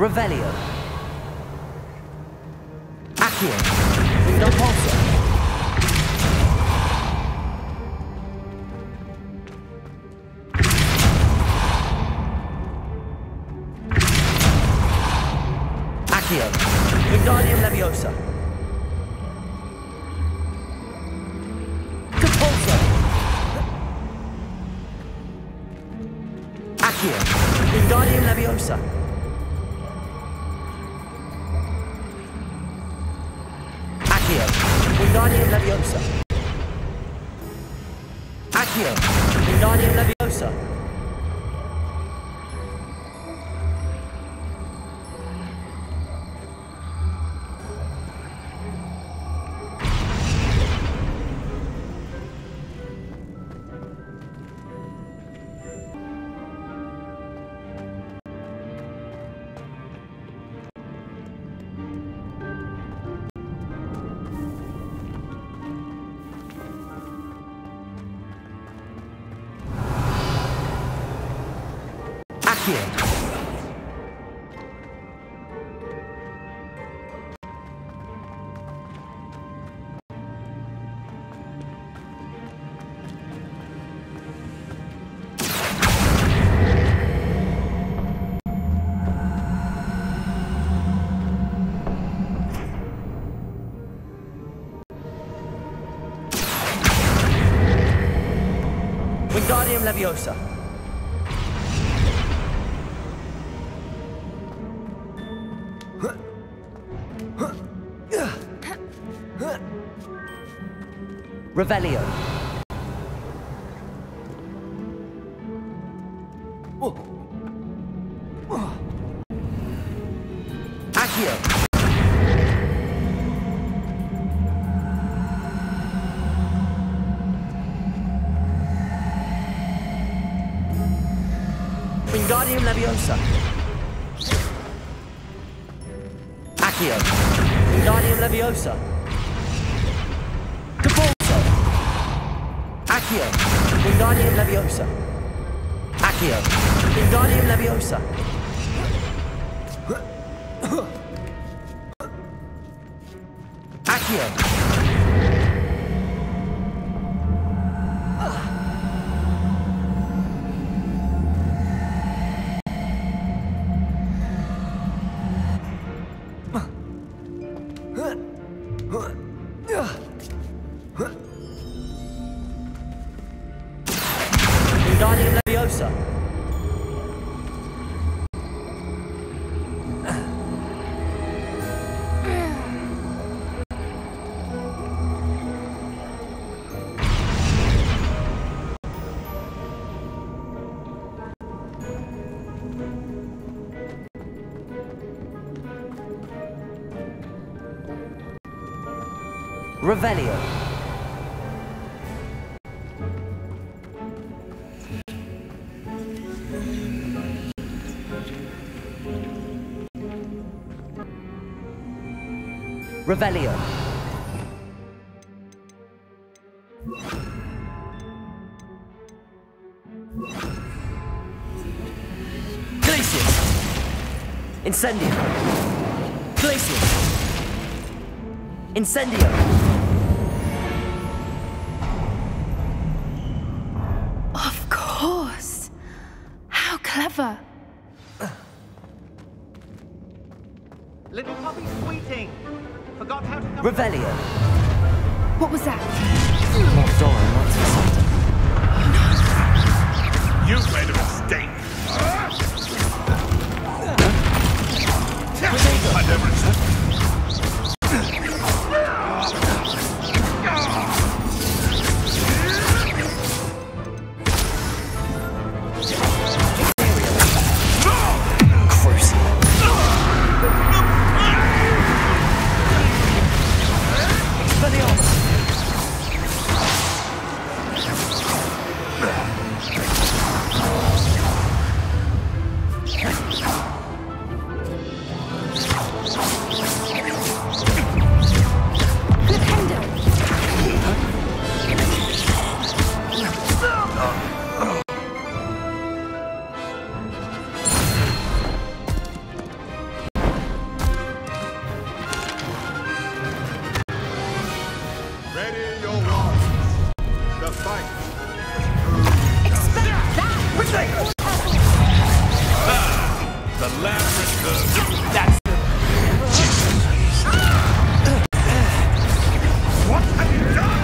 Revelio. Accio. Impulso. Accio. Wingardium Leviosa. Compulso. Accio. Wingardium Leviosa. Accio. Wingardium Leviosa. Accio. Wingardium Leviosa. Wingardium Leviosa. Revelio. Accio. Wingardium Leviosa. Accio. Wingardium Leviosa. Compulso. Accio. Wingardium Leviosa. Accio. Wingardium Leviosa. Accio. Wingardium Leviosa. Revelio. Revelio. Glacius. Incendio. Glacius. Incendio. Of course. How clever. Little puppy squeating. Forgot how to come. Revelio. What was that? Not Dora, not something. You've made a mistake. I never said. Gather your wands. The fight. Expect that! Quickly! The labyrinth. That's What have you done?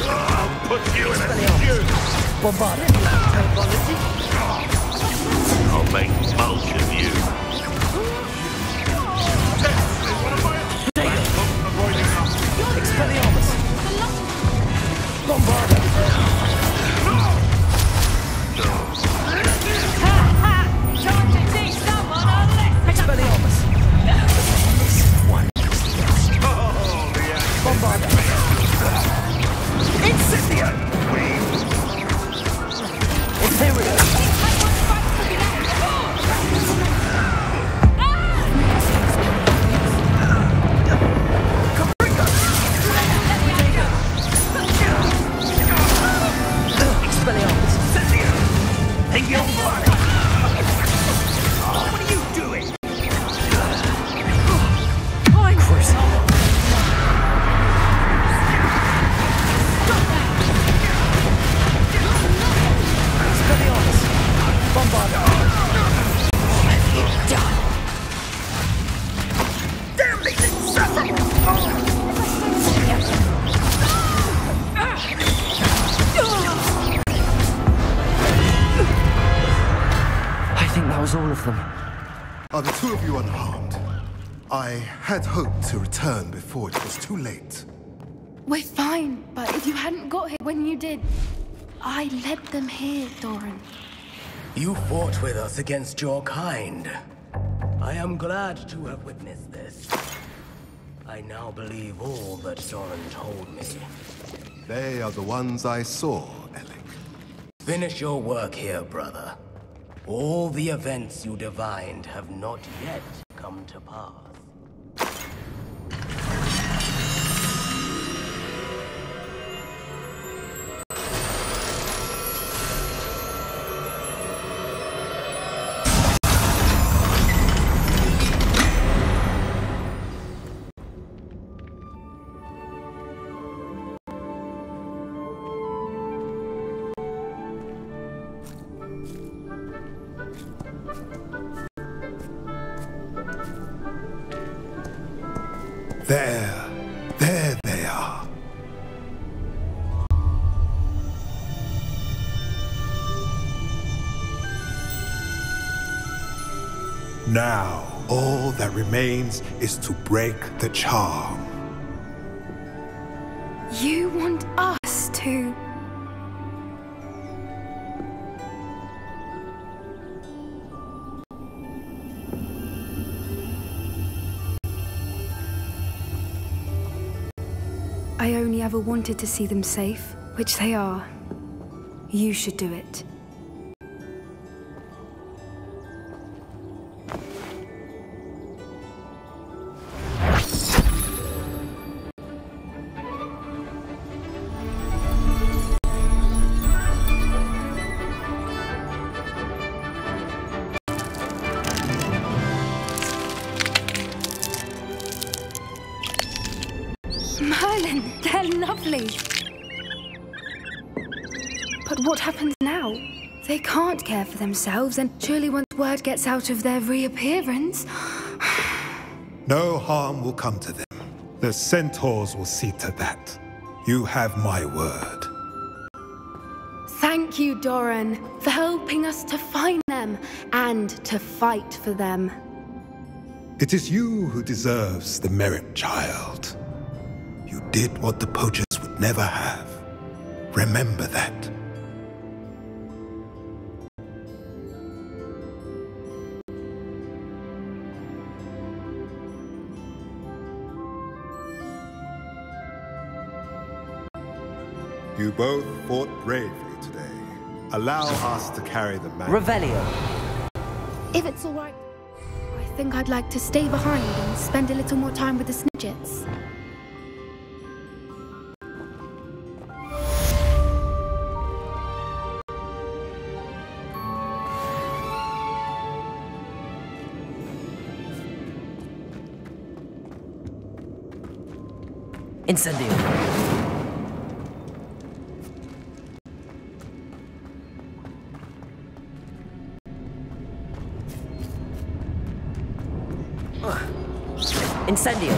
I'll put you in a queue. bombarded. I'll make mulch of you. Expelliarmus. Bombarda. Time to teach someone a lesson! Expelliarmus. One. Oh, the act. Bombarda. Incendio. Imperial. Expelliarmus. Take your blood. What are you doing? Cruising. Expelliarmus. Bombarda. What have you done? Damn these insufferable! I think that was all of them. Are the two of you unharmed? I had hoped to return before it was too late. We're fine, but if you hadn't got here when you did, I led them here, Doran. You fought with us against your kind. I am glad to have witnessed this. I now believe all that Doran told me. They are the ones I saw, Alec. Finish your work here, brother. All the events you divined have not yet come to pass. There they are. Now, all that remains is to break the charm. You want us to... I only ever wanted to see them safe, which they are. You should do it. Merlin, they're lovely. But what happens now? They can't care for themselves, and surely once word gets out of their reappearance... No harm will come to them. The centaurs will see to that. You have my word. Thank you, Doran, for helping us to find them and to fight for them. It is you who deserves the merit, child. You did what the poachers would never have. Remember that. You both fought bravely today. Allow us to carry the man. Revelio. If it's all right, I think I'd like to stay behind and spend a little more time with the Snidgets. Incendio. Incendio.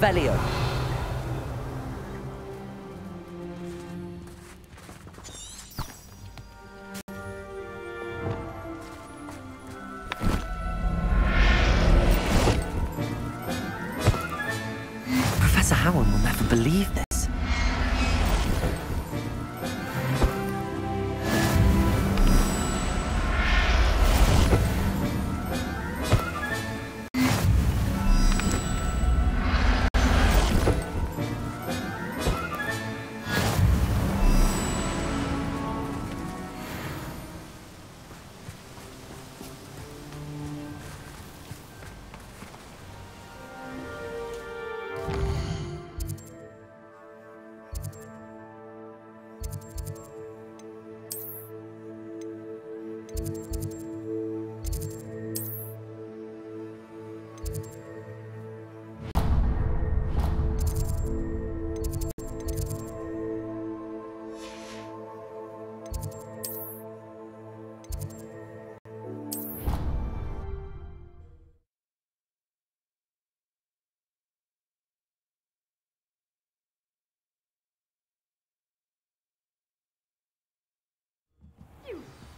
Revelio. Professor Howard will never believe this.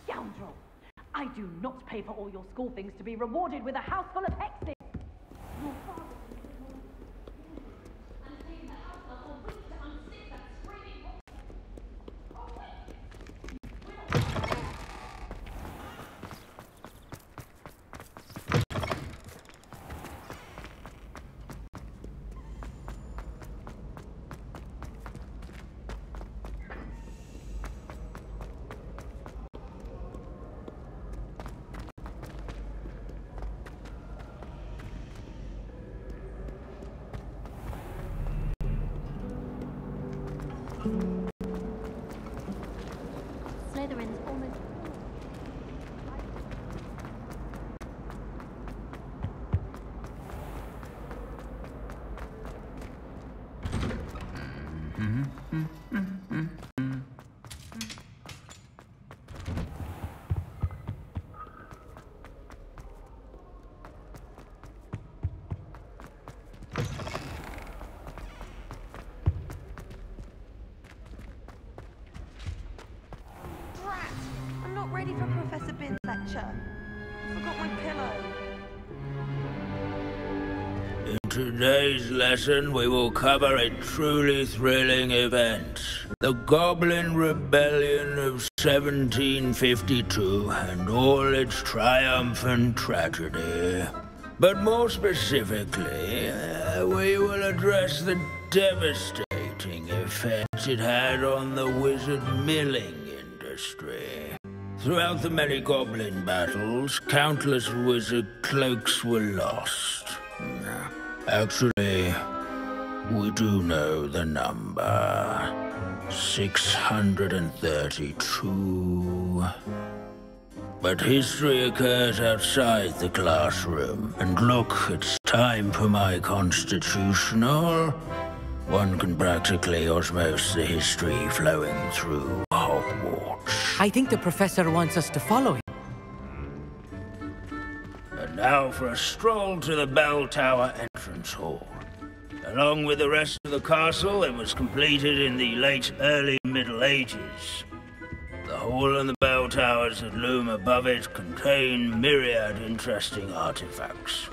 Scoundrel! I do not pay for all your school things to be rewarded with a house full of hexes! Your father... In today's lesson, we will cover a truly thrilling event. The Goblin Rebellion of 1752 and all its triumphant tragedy. But more specifically, we will address the devastating effect it had on the wizard milling industry. Throughout the many goblin battles, countless wizard cloaks were lost. Actually, we do know the number. 632. But history occurs outside the classroom. And look, it's time for my constitutional. One can practically osmose the history flowing through Hogwarts. I think the professor wants us to follow him. And now for a stroll to the bell tower entrance hall. Along with the rest of the castle, it was completed in the early Middle Ages. The hall and the bell towers that loom above it contain myriad interesting artifacts.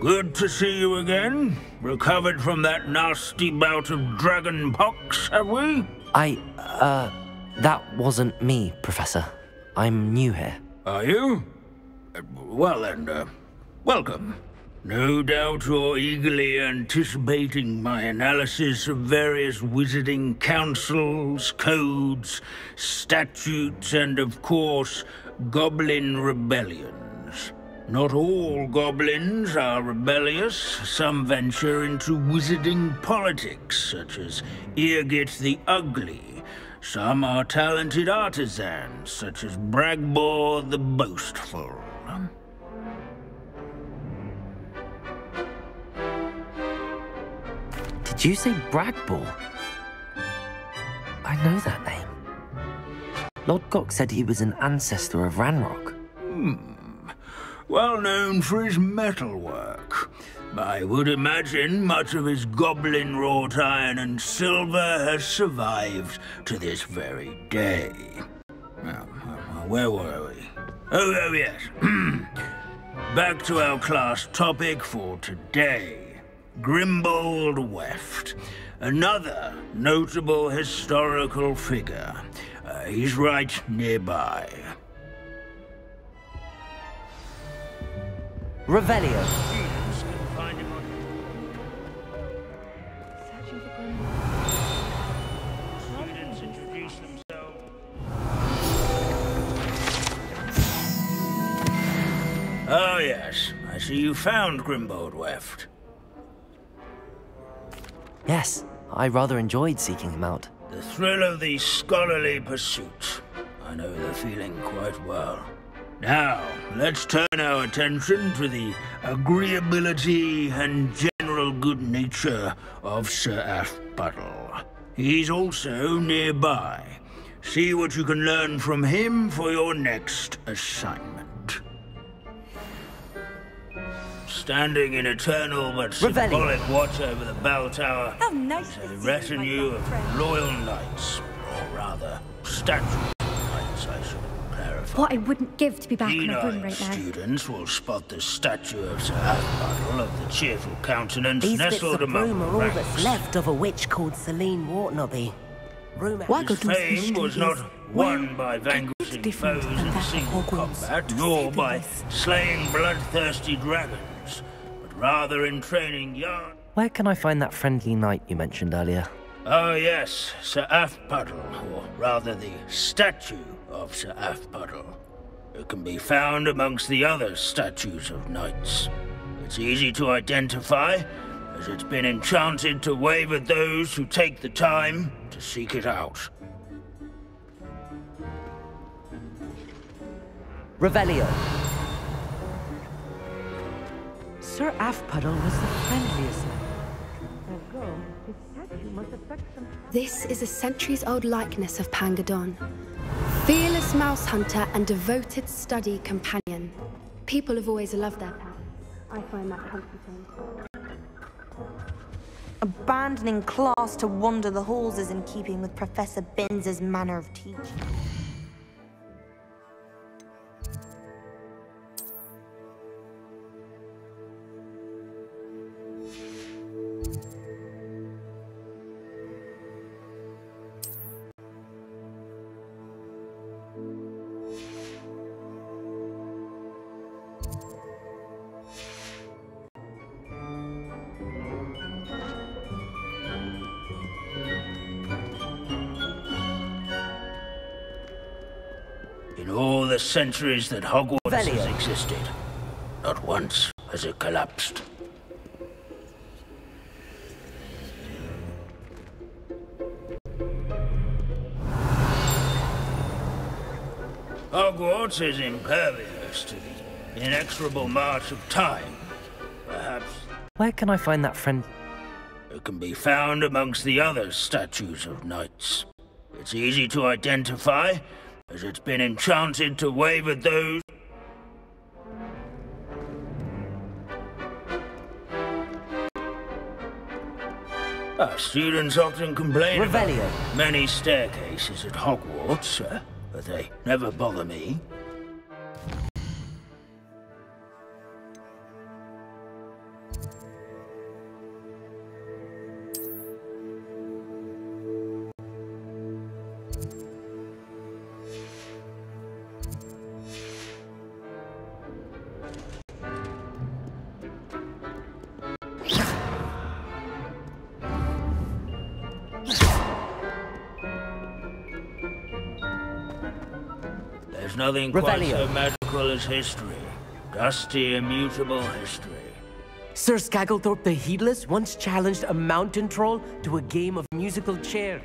Good to see you again. Recovered from that nasty bout of dragon pox, have we? That wasn't me, Professor. I'm new here. Are you? Well then, welcome. No doubt you're eagerly anticipating my analysis of various wizarding councils, codes, statutes, and of course, goblin rebellions. Not all goblins are rebellious. Some venture into wizarding politics, such as Eargit the Ugly. Some are talented artisans, such as Bragbor the Boastful. Did you say Bragbor? I know that name. Lord Gok said he was an ancestor of Ranrock. Well known for his metalwork. I would imagine much of his goblin-wrought iron and silver has survived to this very day. Where were we? Oh yes. Back to our class topic for today. Grimbold Weft. Another notable historical figure. He's right nearby. Revelio. Students introduce themselves. Oh yes, I see you found Grimbold Weft. Yes, I rather enjoyed seeking him out. The thrill of the scholarly pursuit. I know the feeling quite well. Now, let's turn our attention to the agreeability and general good nature of Sir Aphbuttle. He's also nearby. See what you can learn from him for your next assignment. Standing in eternal but symbolic watch over the bell tower is a retinue of loyal knights, or rather, statues of knights, I should clarify. What I wouldn't give to be back on a broom right now. Students will spot the statue of Sir Aphbuttle of the cheerful countenance nestled among the ranks. These bits of broom are all that's left of a witch called Celine Wartnobby. His fame was not won by vanquishing foes in single combat, nor by slaying bloodthirsty dragons, but rather in training young... Where can I find that friendly knight you mentioned earlier? Oh yes, Sir Aphbuttle, or rather the statue of Sir Aphbuttle. It can be found amongst the other statues of knights. It's easy to identify, as it's been enchanted to wave at those who take the time to seek it out. Revelio. Sir Aphbuttle was the friendliest man. His statue must affect some... This is a centuries-old likeness of Pangadon. Fearless mouse hunter and devoted study companion. People have always loved their pets. I find that comforting. Abandoning class to wander the halls is in keeping with Professor Binns' manner of teaching. In all the centuries that Hogwarts has existed, not once has it collapsed. Hogwarts is impervious to the inexorable march of time, perhaps. Where can I find that friend? It can be found amongst the other statues of knights. It's easy to identify, as it's been enchanted to wave at those. Our students often complain about many staircases at Hogwarts, but they never bother me. There's nothing quite so magical as history. Dusty, immutable history. Sir Skagglethorpe the Heedless once challenged a mountain troll to a game of musical chair.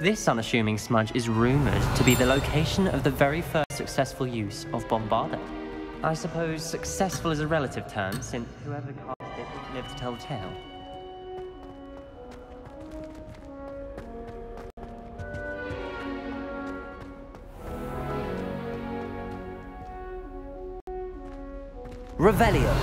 This unassuming smudge is rumored to be the location of the very first successful use of Bombarda. I suppose successful is a relative term, since whoever cast it lived to tell the tale. Revelio.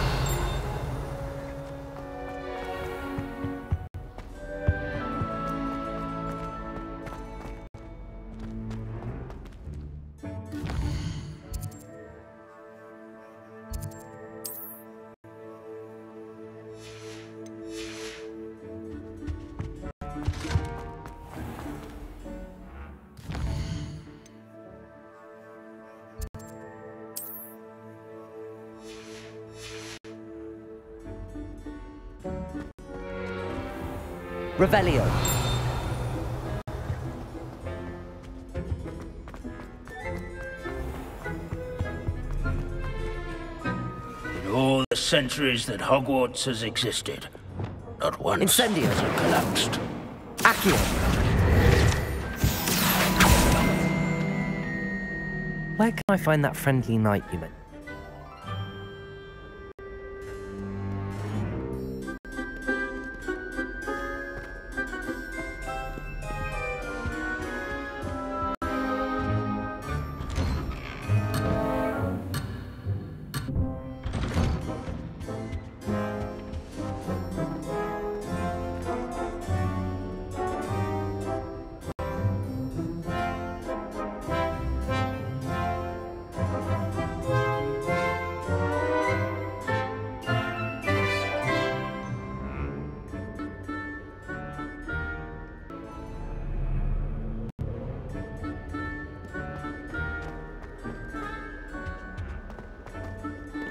Revelio. In all the centuries that Hogwarts has existed, not once Incendio. has it collapsed. Accio. Where can I find that friendly knight you meant?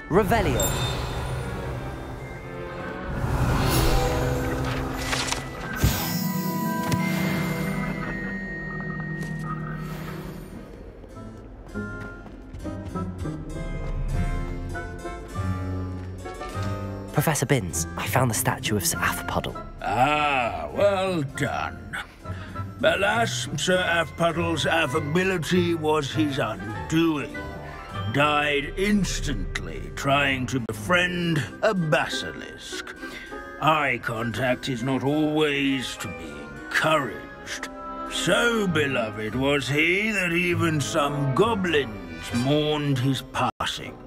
Revelio. Professor Binns, I found the statue of Sir Puddle. Ah, well done. Alas, Sir Puddle's affability was his undoing. Died instantly trying to befriend a basilisk. Eye contact is not always to be encouraged. So beloved was he that even some goblins mourned his passing.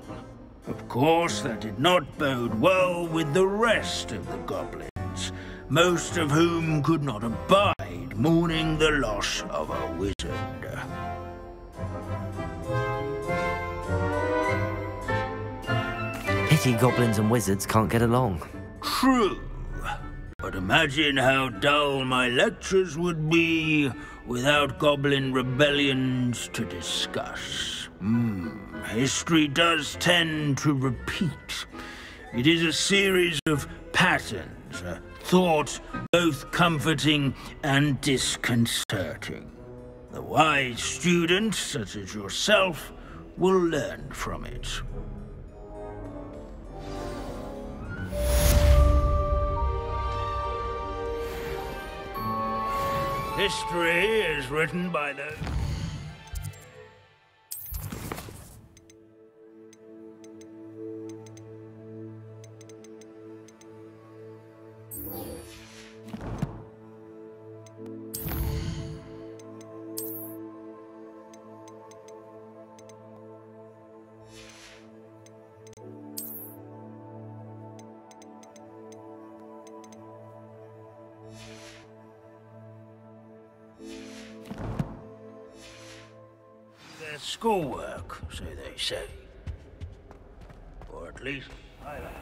Of course, that did not bode well with the rest of the goblins, most of whom could not abide mourning the loss of a wizard. Pity goblins and wizards can't get along. True. But imagine how dull my lectures would be without goblin rebellions to discuss. History does tend to repeat. It is a series of patterns, a thought both comforting and disconcerting. The wise student, such as yourself, will learn from it. History is written by those... schoolwork, so they say. Or at least I like.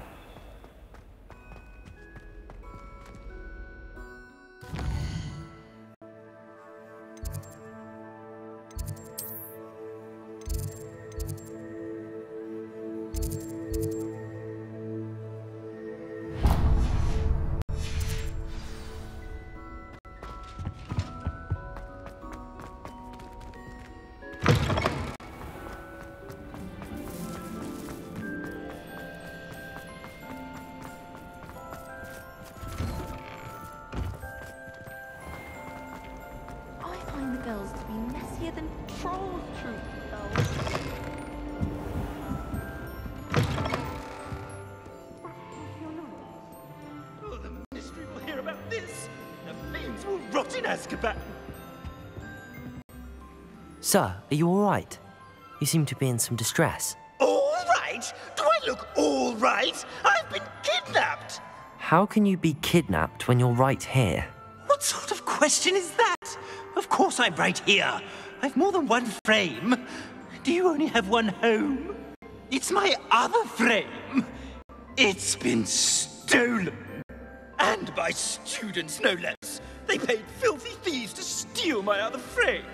Sir, are you all right? You seem to be in some distress. All right? Do I look all right? I've been kidnapped! How can you be kidnapped when you're right here? What sort of question is that? Of course I'm right here. I've more than one frame. Do you only have one home? It's my other frame. It's been stolen. And by students, no less. They paid filthy thieves to steal my other frame.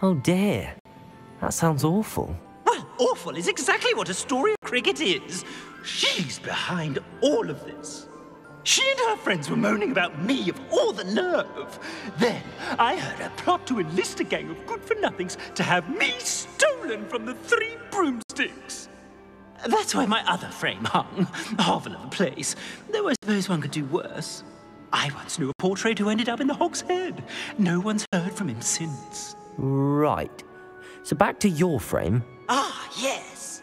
Oh dear. That sounds awful. Well, awful is exactly what Astoria Cricket is. She's behind all of this. She and her friends were moaning about me of all the nerve. Then I heard her plot to enlist a gang of good-for-nothings to have me stolen from the 3 broomsticks. That's where my other frame hung. Hovel of a place. Though I suppose one could do worse. I once knew a portrait who ended up in the Hog's Head. No one's heard from him since. Right. So back to your frame. Ah, yes.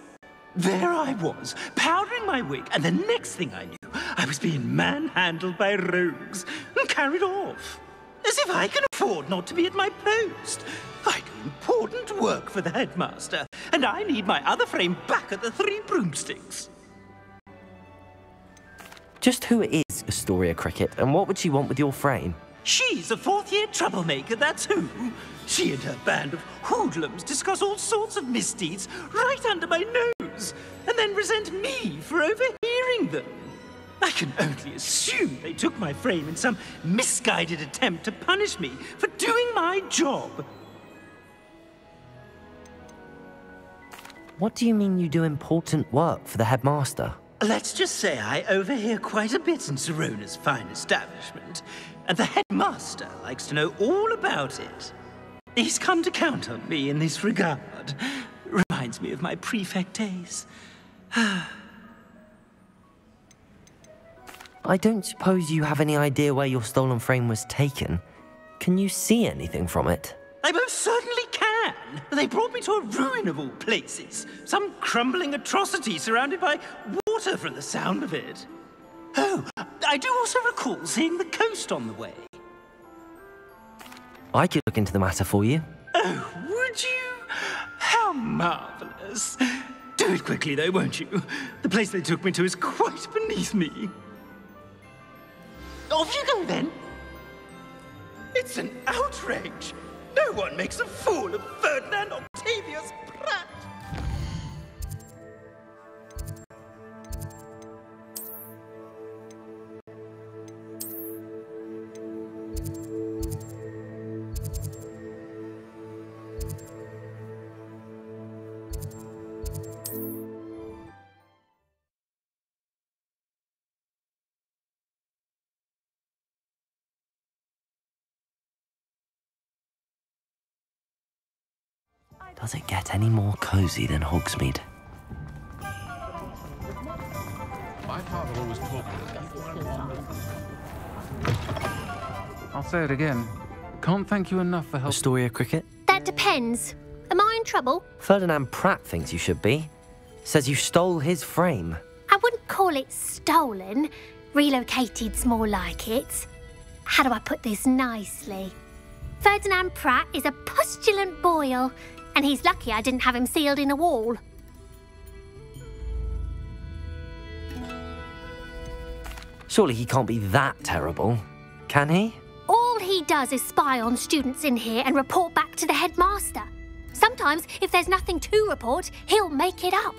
There I was, powdering my wig, and the next thing I knew, I was being manhandled by rogues and carried off. As if I can afford not to be at my post. I do important work for the headmaster, and I need my other frame back at the 3 broomsticks. Just who is Astoria Cricket, and what would she want with your frame? She's a 4th-year troublemaker, that's who. She and her band of hoodlums discuss all sorts of misdeeds right under my nose, and then resent me for overhearing them. I can only assume they took my frame in some misguided attempt to punish me for doing my job. What do you mean you do important work for the headmaster? Let's just say I overhear quite a bit in Sirona's fine establishment, and the headmaster likes to know all about it. He's come to count on me in this regard. Reminds me of my prefect days. I don't suppose you have any idea where your stolen frame was taken. Can you see anything from it? I most certainly can. They brought me to a ruin of all places. Some crumbling atrocity surrounded by water from the sound of it. Oh, I do also recall seeing the coast on the way. I could look into the matter for you. Oh, would you? How marvelous. Do it quickly, though, won't you? The place they took me to is quite beneath me. Off you go, then. It's an outrage. No one makes a fool of Ferdinand Octavius Pratt. Does it get any more cozy than Hogsmeade? My father always told me I'll say it again. Can't thank you enough for help. Astoria Cricket? That depends. Am I in trouble? Ferdinand Pratt thinks you should be. Says you stole his frame. I wouldn't call it stolen. Relocated's more like it. How do I put this nicely? Ferdinand Pratt is a postulant boil, and he's lucky I didn't have him sealed in a wall. Surely he can't be that terrible, can he? All he does is spy on students in here and report back to the headmaster. Sometimes, if there's nothing to report, he'll make it up.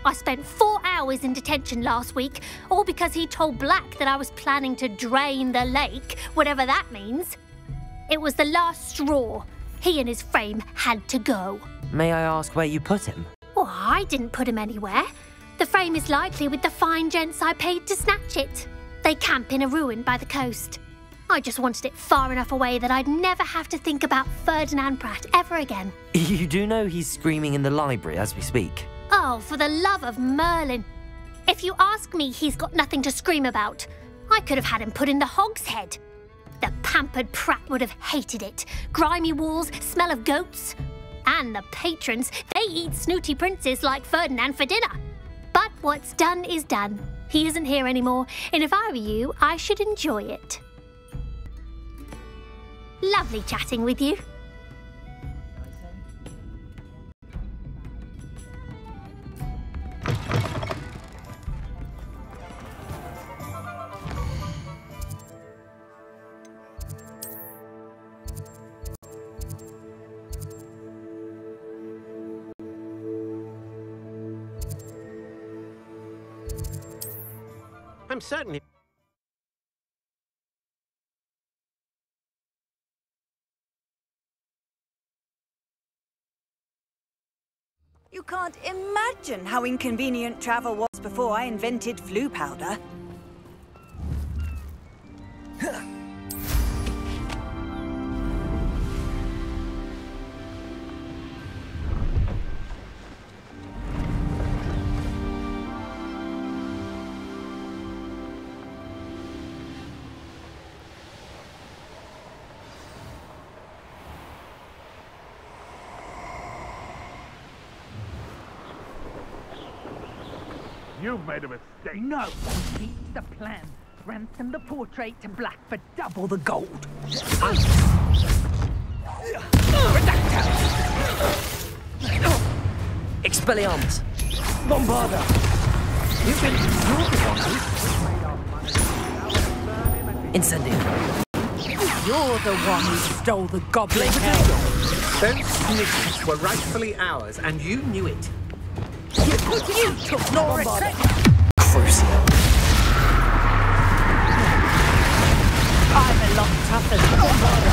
I spent 4 hours in detention last week, all because he told Black that I was planning to drain the lake, whatever that means. It was the last straw. He and his frame had to go. May I ask where you put him? Well, I didn't put him anywhere. The frame is likely with the fine gents I paid to snatch it. They camp in a ruin by the coast. I just wanted it far enough away that I'd never have to think about Ferdinand Pratt ever again. You do know he's screaming in the library as we speak? Oh, for the love of Merlin. If you ask me, he's got nothing to scream about. I could have had him put in the hogshead. The pampered Pratt would have hated it. Grimy walls, smell of goats. And the patrons, they eat snooty princes like Ferdinand for dinner. But what's done is done. He isn't here anymore, and if I were you, I should enjoy it. Lovely chatting with you. I'm certainly... You can't imagine how inconvenient travel was before I invented flu powder. You've made a mistake. No, keep the plan. Ransom the portrait to Black for double the gold. Expelliarmus! Bombarda! You're the one. Incendio! You're the one who stole the goblin hell. Those snippets were rightfully ours, and you knew it. You took no respect. Crucial. I'm a lot tougher than Bombarda.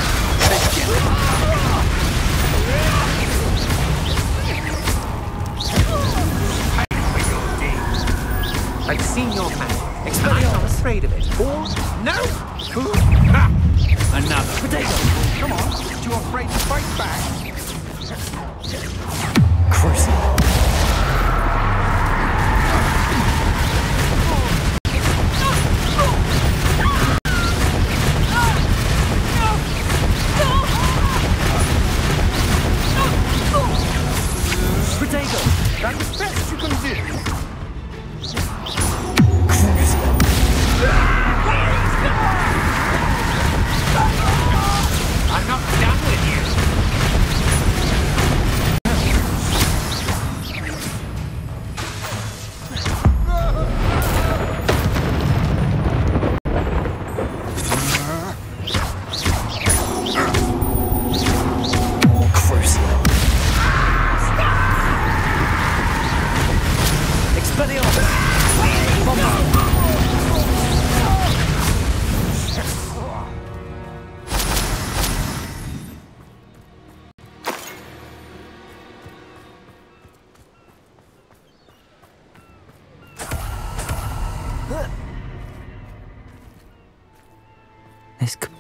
I've seen your magic. I'm not afraid of it. Or no! Another. Potato! Come on, you're afraid to fight back. Crucial. That's the best you can do. I'm not done with you.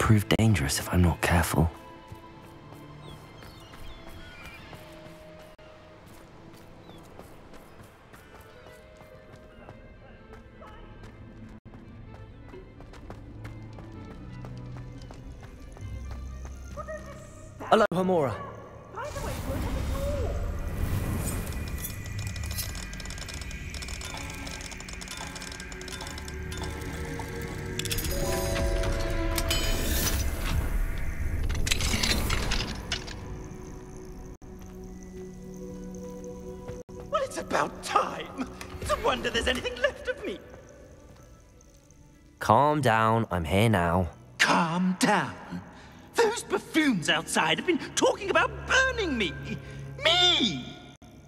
prove dangerous if I'm not careful. Hello, Hamora. Well, it's about time. It's a wonder there's anything left of me. Calm down, I'm here now. Calm down. Those buffoons outside have been talking about burning me. Me!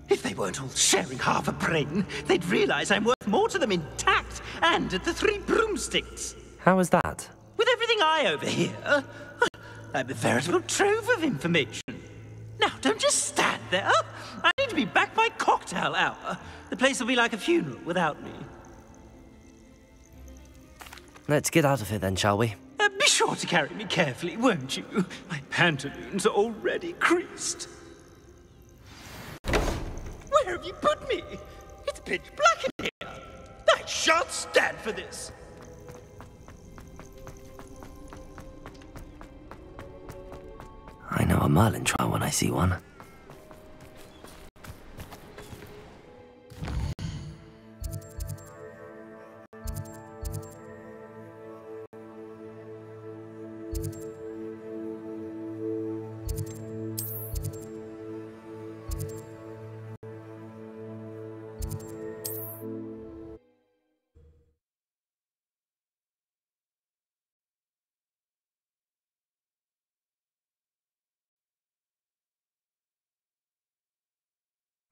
If they weren't all sharing half a brain, they'd realize I'm worth more to them intact and at the 3 broomsticks. How is that? With everything I overhear, I'm a veritable trove of information. Now, don't just stand there. I need to be back by cocktail hour. The place will be like a funeral without me. Let's get out of here then, shall we? Be sure to carry me carefully, won't you? My pantaloons are already creased. Where have you put me? It's pitch black in here. I shan't stand for this. I know a Merlin trial when I see one.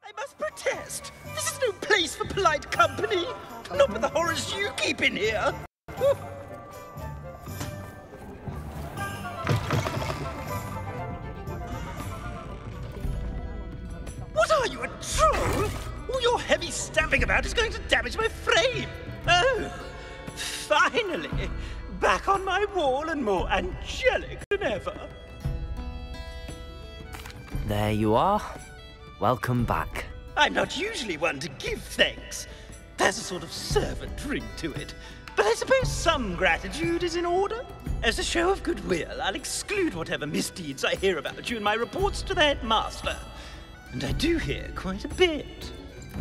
I must protest. This is no place for polite company. Not with the horrors you keep in here. What are you, a troll? All your heavy stamping about is going to damage my frame. Oh, finally. Back on my wall and more angelic than ever. There you are. Welcome back. I'm not usually one to give thanks. There's a sort of servant ring to it. But I suppose some gratitude is in order. As a show of goodwill, I'll exclude whatever misdeeds I hear about you in my reports to the headmaster. And I do hear quite a bit.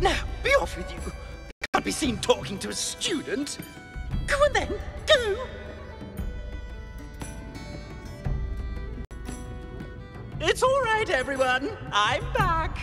Now, be off with you. I can't be seen talking to a student. Go on then, go! It's all right, everyone. I'm back.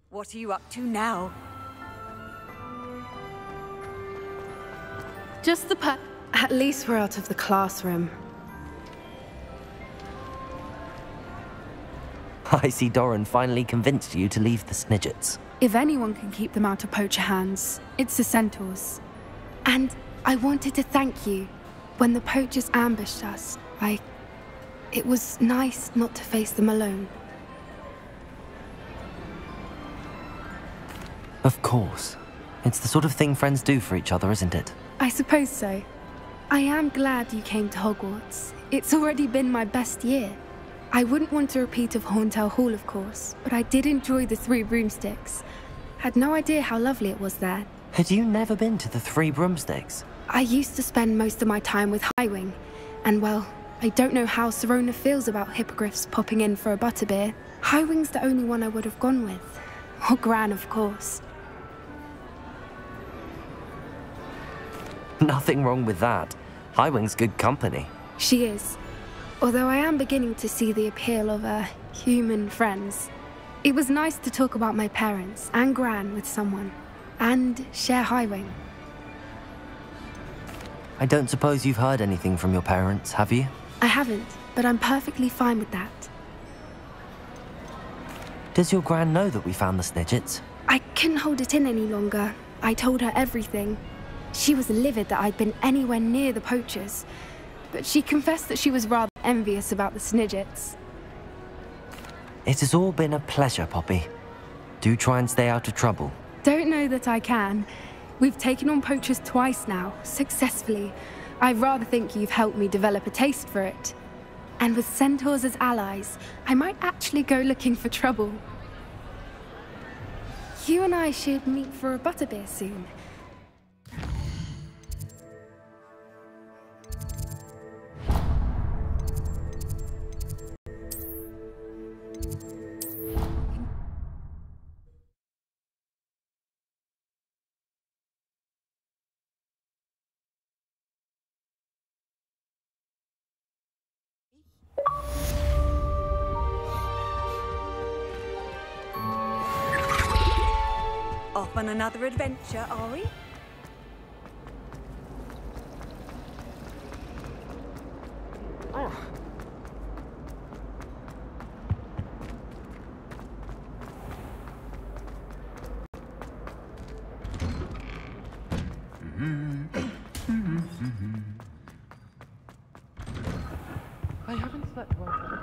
What are you up to now? Just the At least we're out of the classroom. I see Doran finally convinced you to leave the Snidgets. If anyone can keep them out of poacher hands, it's the centaurs. And I wanted to thank you. When the poachers ambushed us, it was nice not to face them alone. Of course. It's the sort of thing friends do for each other, isn't it? I suppose so. I am glad you came to Hogwarts. It's already been my best year. I wouldn't want a repeat of Horntail Hall, of course, but I did enjoy the 3 broomsticks. Had no idea how lovely it was there. Had you never been to the 3 broomsticks? I used to spend most of my time with Highwing, and well, I don't know how Serona feels about hippogriffs popping in for a butterbeer. Highwing's the only one I would have gone with. Or Gran, of course. Nothing wrong with that. Highwing's good company. She is. Although I am beginning to see the appeal of human friends. It was nice to talk about my parents and Gran with someone. And share Highwing. I don't suppose you've heard anything from your parents, have you? I haven't, but I'm perfectly fine with that. Does your Gran know that we found the Snidgets? I couldn't hold it in any longer. I told her everything. She was livid that I'd been anywhere near the poachers, but she confessed that she was rather envious about the Snidgets. It has all been a pleasure, Poppy. Do try and stay out of trouble. Don't know that I can. We've taken on poachers twice now, successfully. I rather think you've helped me develop a taste for it. And with centaurs as allies, I might actually go looking for trouble. You and I should meet for a butterbeer soon. Off on another adventure, are we? I haven't slept well.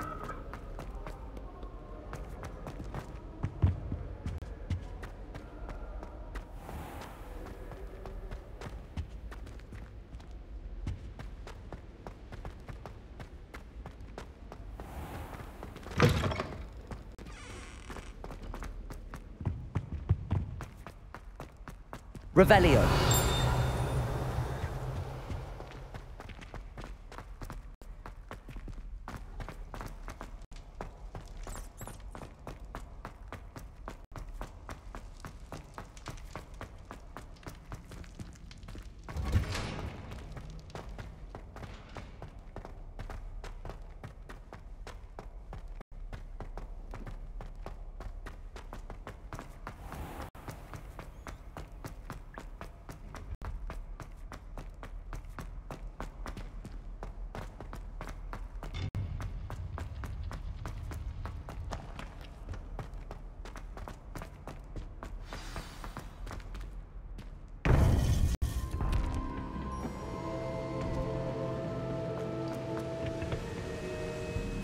Revelio.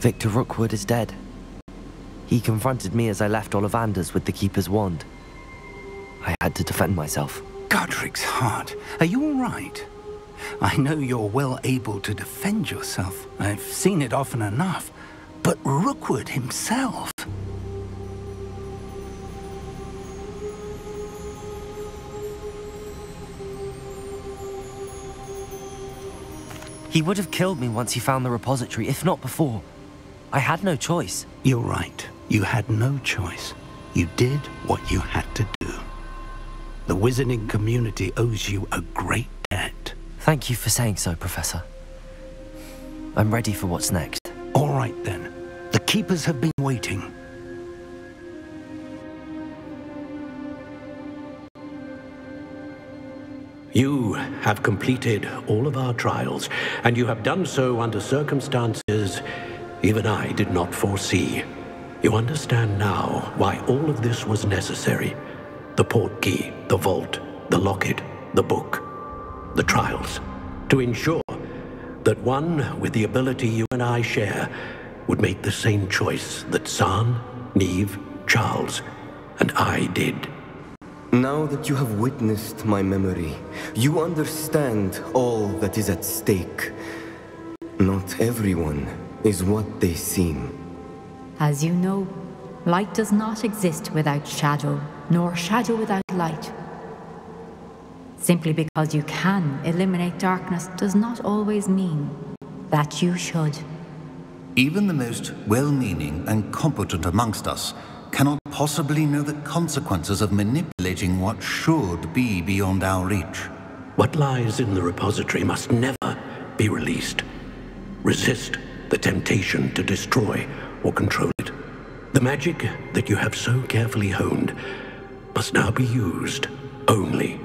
Victor Rookwood is dead. He confronted me as I left Ollivander's with the Keeper's wand. I had to defend myself. Godric's heart, are you all right? I know you're well able to defend yourself. I've seen it often enough. But Rookwood himself... He would have killed me once he found the repository, if not before. I had no choice. You're right. You had no choice. You did what you had to do. The wizarding community owes you a great debt. Thank you for saying so, Professor. I'm ready for what's next. All right, then. The Keepers have been waiting. You have completed all of our trials, and you have done so under circumstances even I did not foresee. You understand now why all of this was necessary. The portkey, the vault, the locket, the book, the trials. To ensure that one with the ability you and I share would make the same choice that San, Neve, Charles, and I did. Now that you have witnessed my memory, you understand all that is at stake. Not everyone is what they seem. As you know, light does not exist without shadow, nor shadow without light. Simply because you can eliminate darkness does not always mean that you should. Even the most well-meaning and competent amongst us cannot possibly know the consequences of manipulating what should be beyond our reach. What lies in the repository must never be released. Resist the temptation to destroy or control it. The magic that you have so carefully honed must now be used only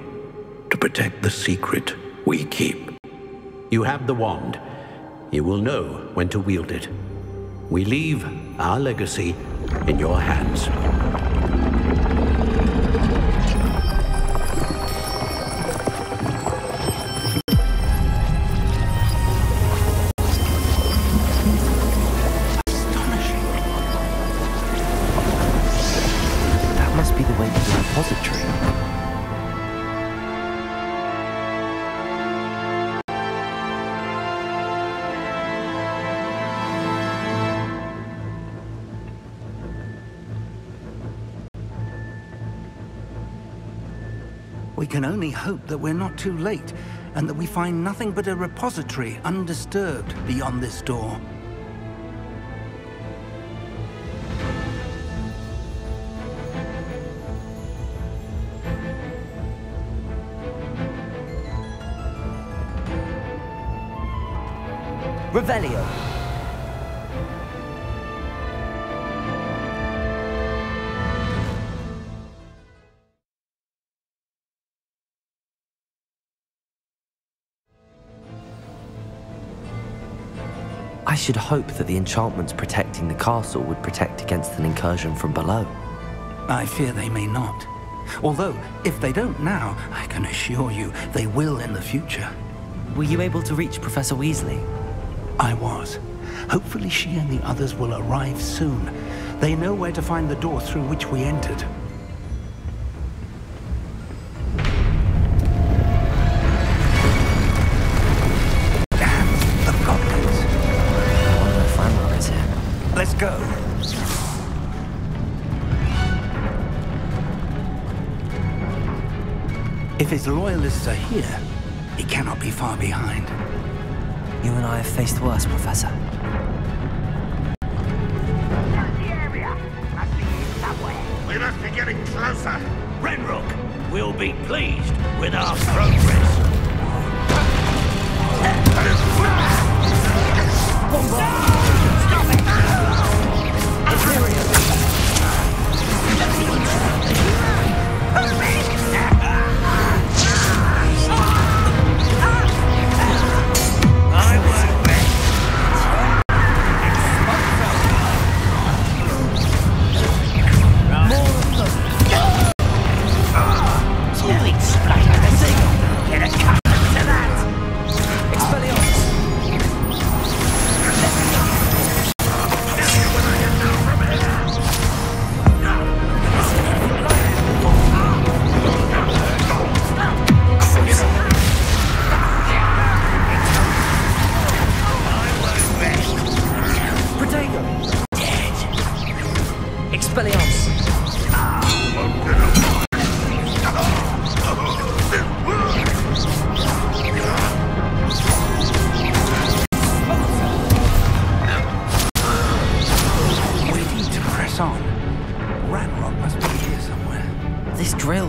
to protect the secret we keep. You have the wand. You will know when to wield it. We leave our legacy in your hands. That must be the way to the repository. We can only hope that we're not too late, and that we find nothing but a repository undisturbed beyond this door. Revelio. I should hope that the enchantments protecting the castle would protect against an incursion from below. I fear they may not. Although, if they don't now, I can assure you they will in the future. Were you able to reach Professor Weasley? I was. Hopefully she and the others will arrive soon. They know where to find the door through which we entered. Let's go. If his loyalists are here, he cannot be far behind. You and I have faced worse, Professor. We must be getting closer. Renrook will be pleased with our progress.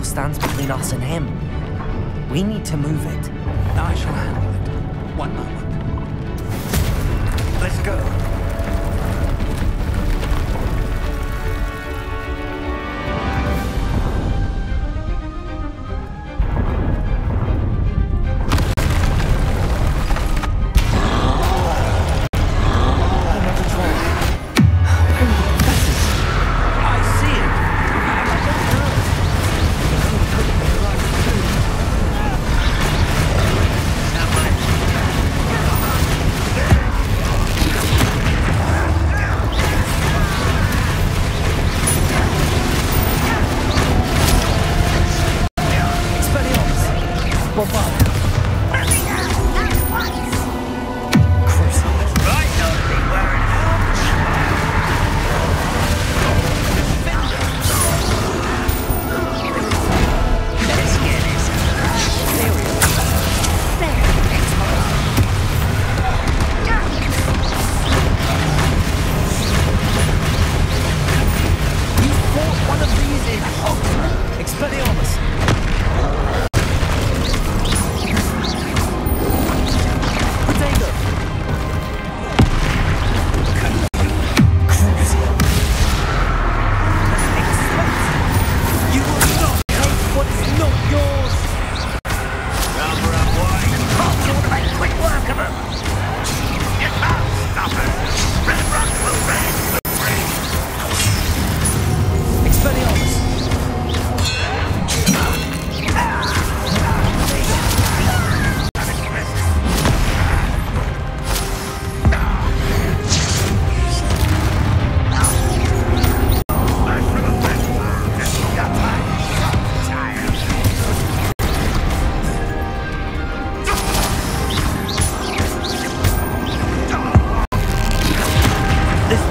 Stands between us and him. We need to move it. I shall handle it. One moment. Let's go.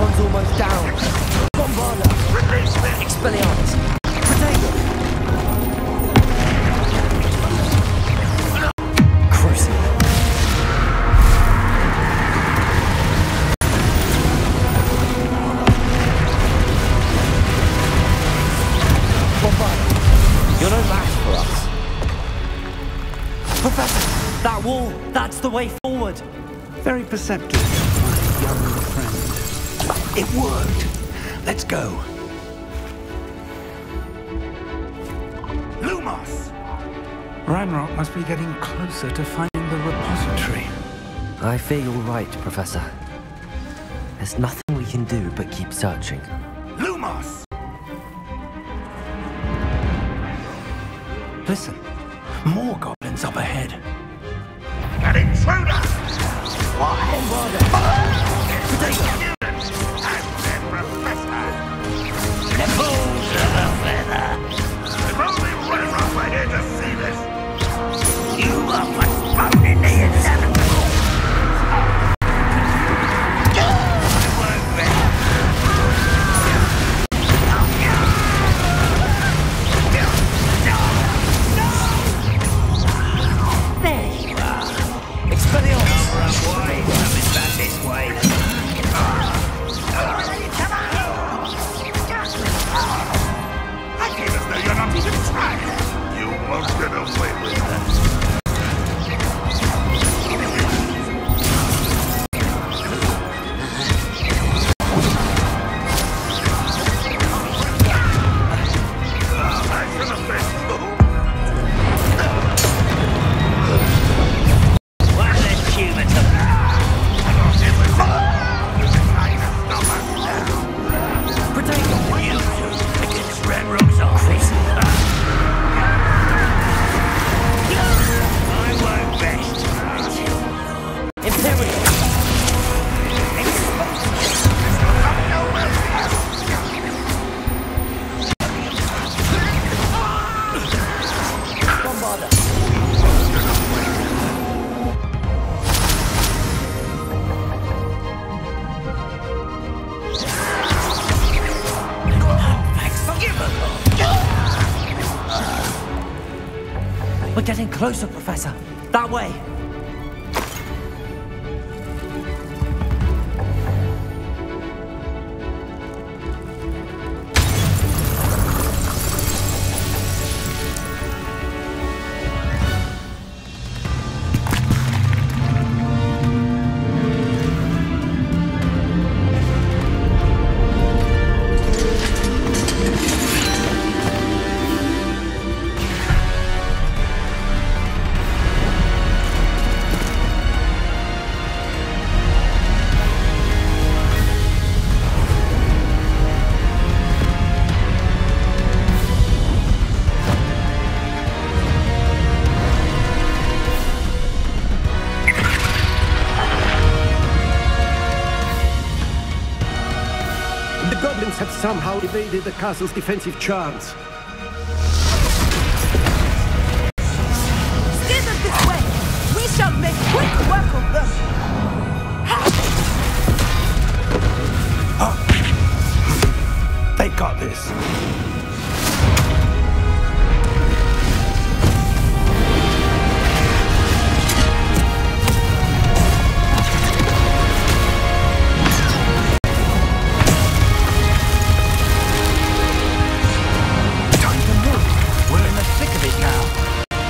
Archon's almost down. Bombarda! Expelliarmus! Protego! Crucible! Bombarda! You're no match for us. Professor! That wall! That's the way forward! Very perceptive, my young friend. It worked. Let's go. Lumos! Ranrock must be getting closer to finding the repository. I fear you're right, Professor. There's nothing we can do but keep searching. Lumos! Listen, more goblins up ahead. An intruder! Why? Bombarda! Potato! And then Professor! Nipples of a feather! If only Ranrock were here to see this! You are postponing the inevitable! There you are! Expelliarmus! Coming back this way! I feel as though you're not even trying! You won't get away with that! We're getting closer, Professor. That way. Have somehow evaded the castle's defensive charms. Steer them this way! We shall make quick work of them! They got this.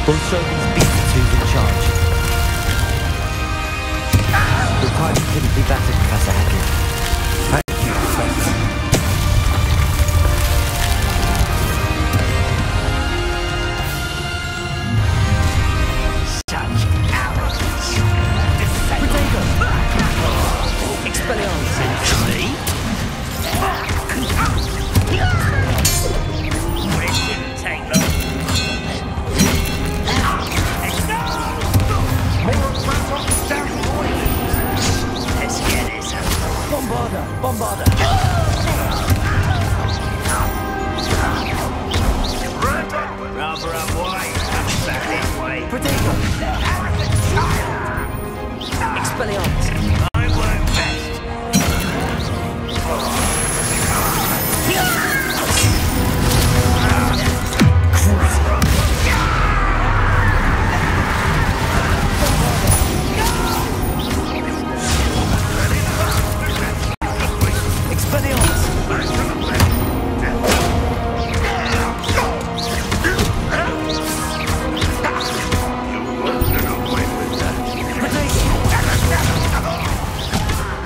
We'll show these beasts who's in charge. The timing couldn't be better, Professor Heckel. Thank you, Professor. Such arrogance! Potato! Expelliarmus! Me? It didn't take long. Let's get it. Bombarda! Bombarda! Rather up wide, back this way. Potato! Expelliarmus! I work best.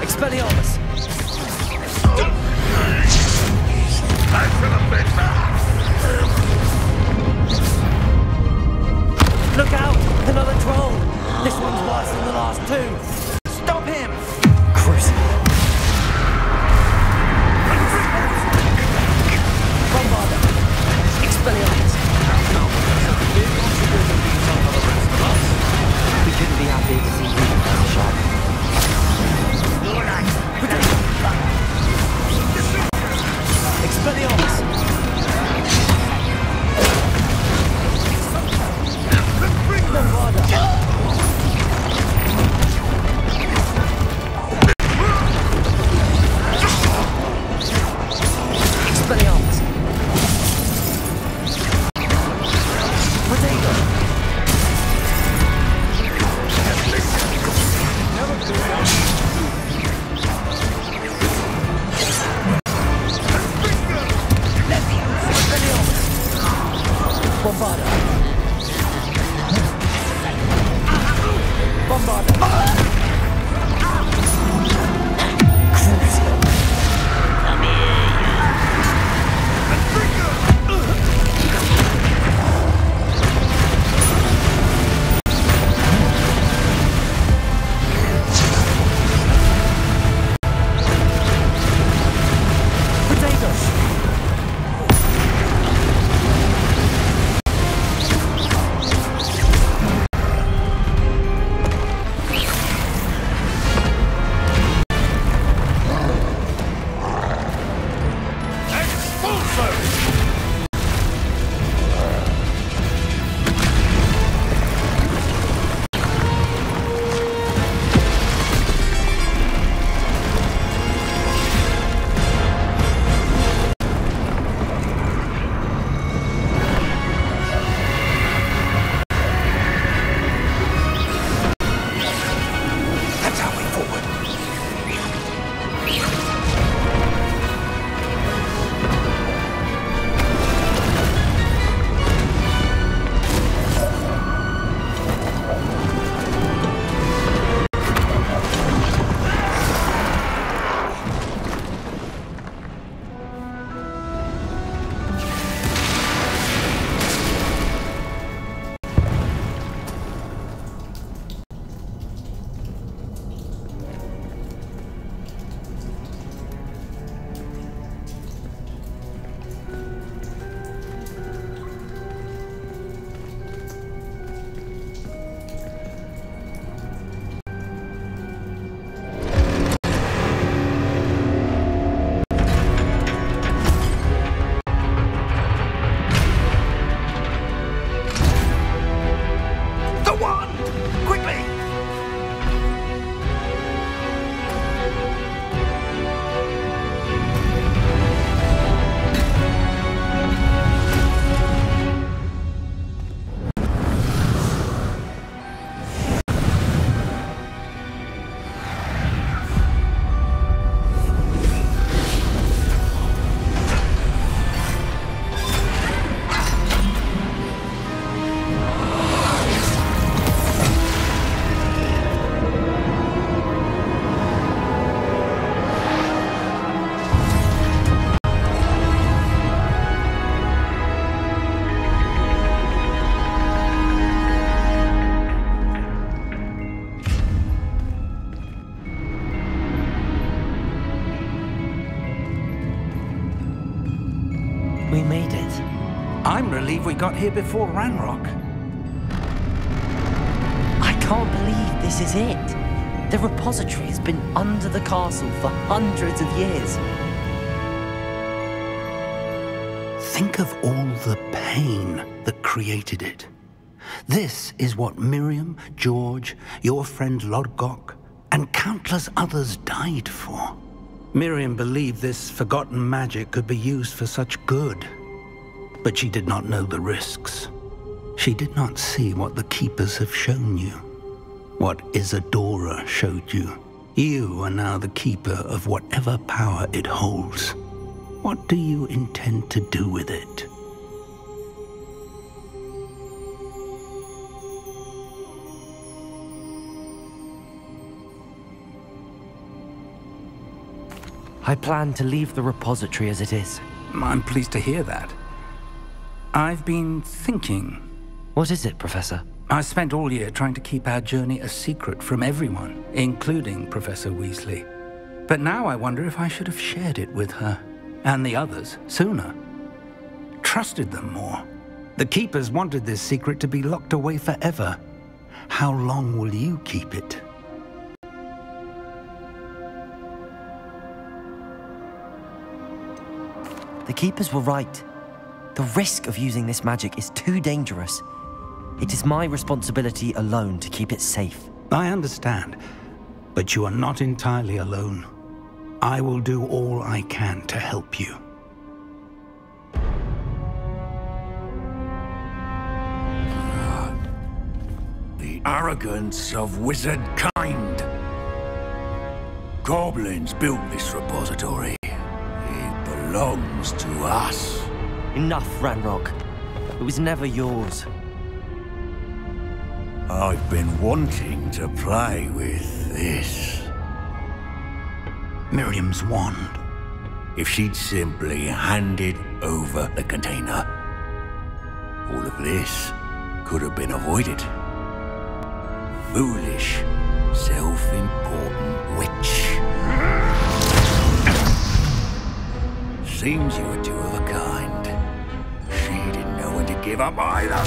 Expelliarmus! Look out! Another troll! This one's worse than the last two! Stop him! Crucible! Bombarder! Expelliarmus! We couldn't be happy to see you as a shot. Expelliarmus! We made it. I'm relieved we got here before Ranrock. I can't believe this is it. The repository has been under the castle for hundreds of years. Think of all the pain that created it. This is what Miriam, George, your friend Lodgok, and countless others died for. Miriam believed this forgotten magic could be used for such good, but she did not know the risks. She did not see what the Keepers have shown you, what Isadora showed you. You are now the keeper of whatever power it holds. What do you intend to do with it? I plan to leave the repository as it is. I'm pleased to hear that. I've been thinking. What is it, Professor? I spent all year trying to keep our journey a secret from everyone, including Professor Weasley. But now I wonder if I should have shared it with her, and the others, sooner. Trusted them more. The Keepers wanted this secret to be locked away forever. How long will you keep it? The Keepers were right. The risk of using this magic is too dangerous. It is my responsibility alone to keep it safe. I understand, but you are not entirely alone. I will do all I can to help you. The arrogance of wizard kind. Goblins built this repository. It belongs to us. Enough, Ranrock. It was never yours. I've been wanting to play with this. Miriam's wand. If she'd simply handed over the container, all of this could have been avoided. Foolish, self-important witch. Seems you were two of a kind. She didn't know when to give up either.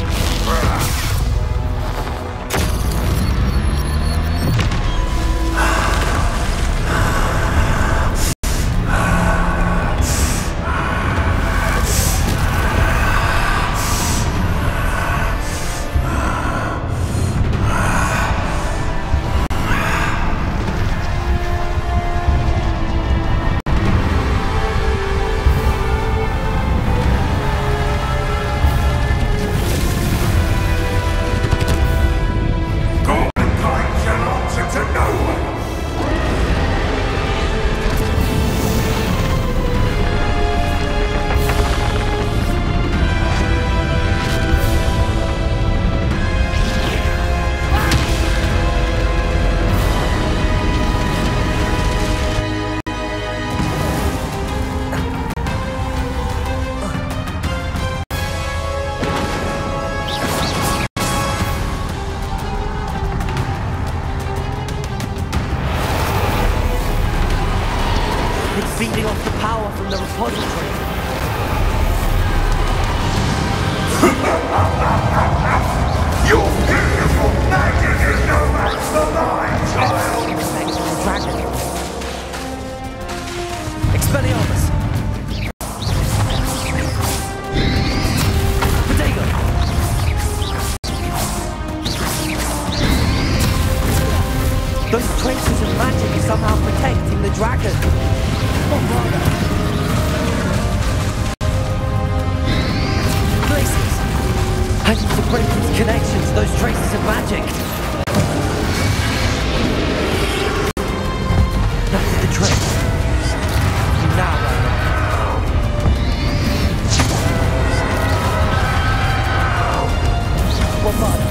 Feeding off the power from the repository. Your beautiful magic is no match for mine, child! Dragon. Expelliarmus. Potato. Those traces of magic are somehow protecting the dragon. Places! I need to break these connections, those traces of magic! That's the trick. Now Bombarda.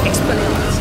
Expelliarmus.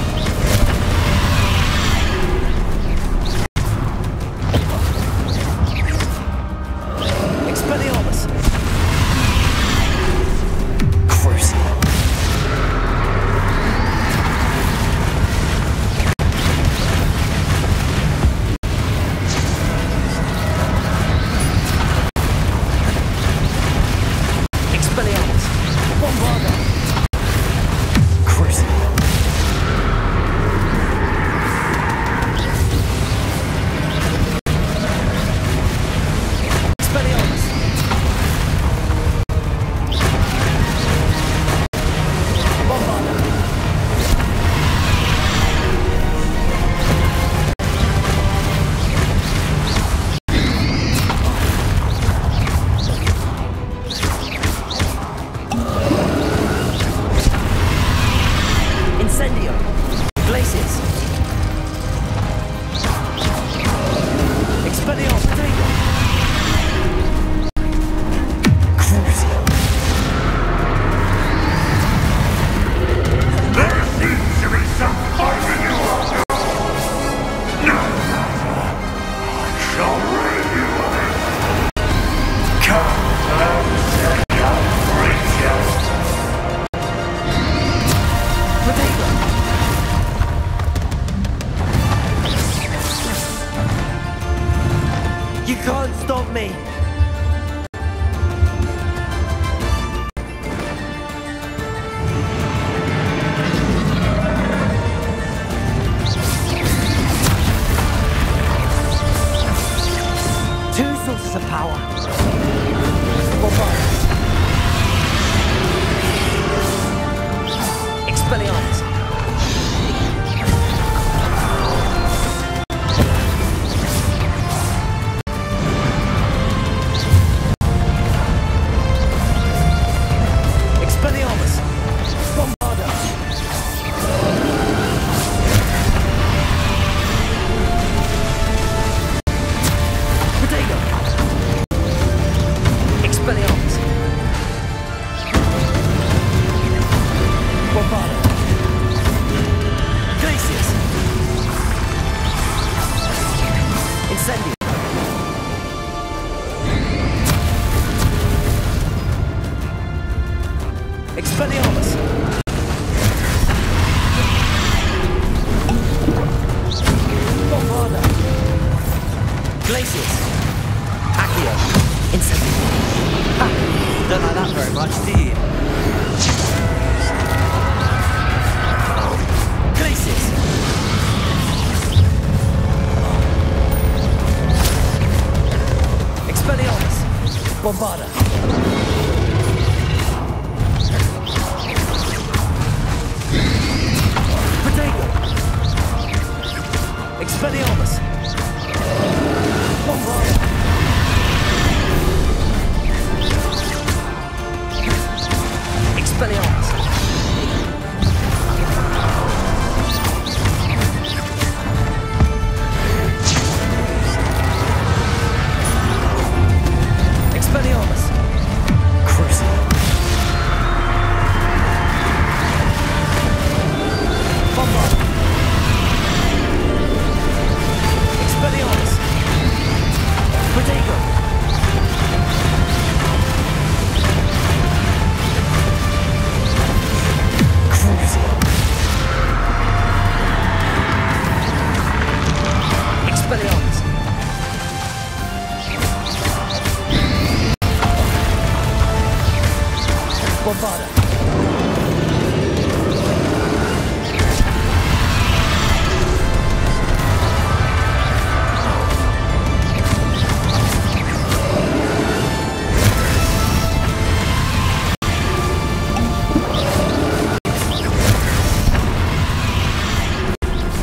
You can't stop me! Two sources of power. Bombard. Expelliarmus. Expelliarmus! Bombarda! Glacius! Accio! Incendio! Ha! Don't like that very much, do you? Glacius! Expelliarmus! Bombarda! Expelliarmus! Bombarda! Expelliarmus! Expelliarmus! Crucible! Bombarda! Expelliarmus! Protego! Crucible! Expelliarmus! Bombarda!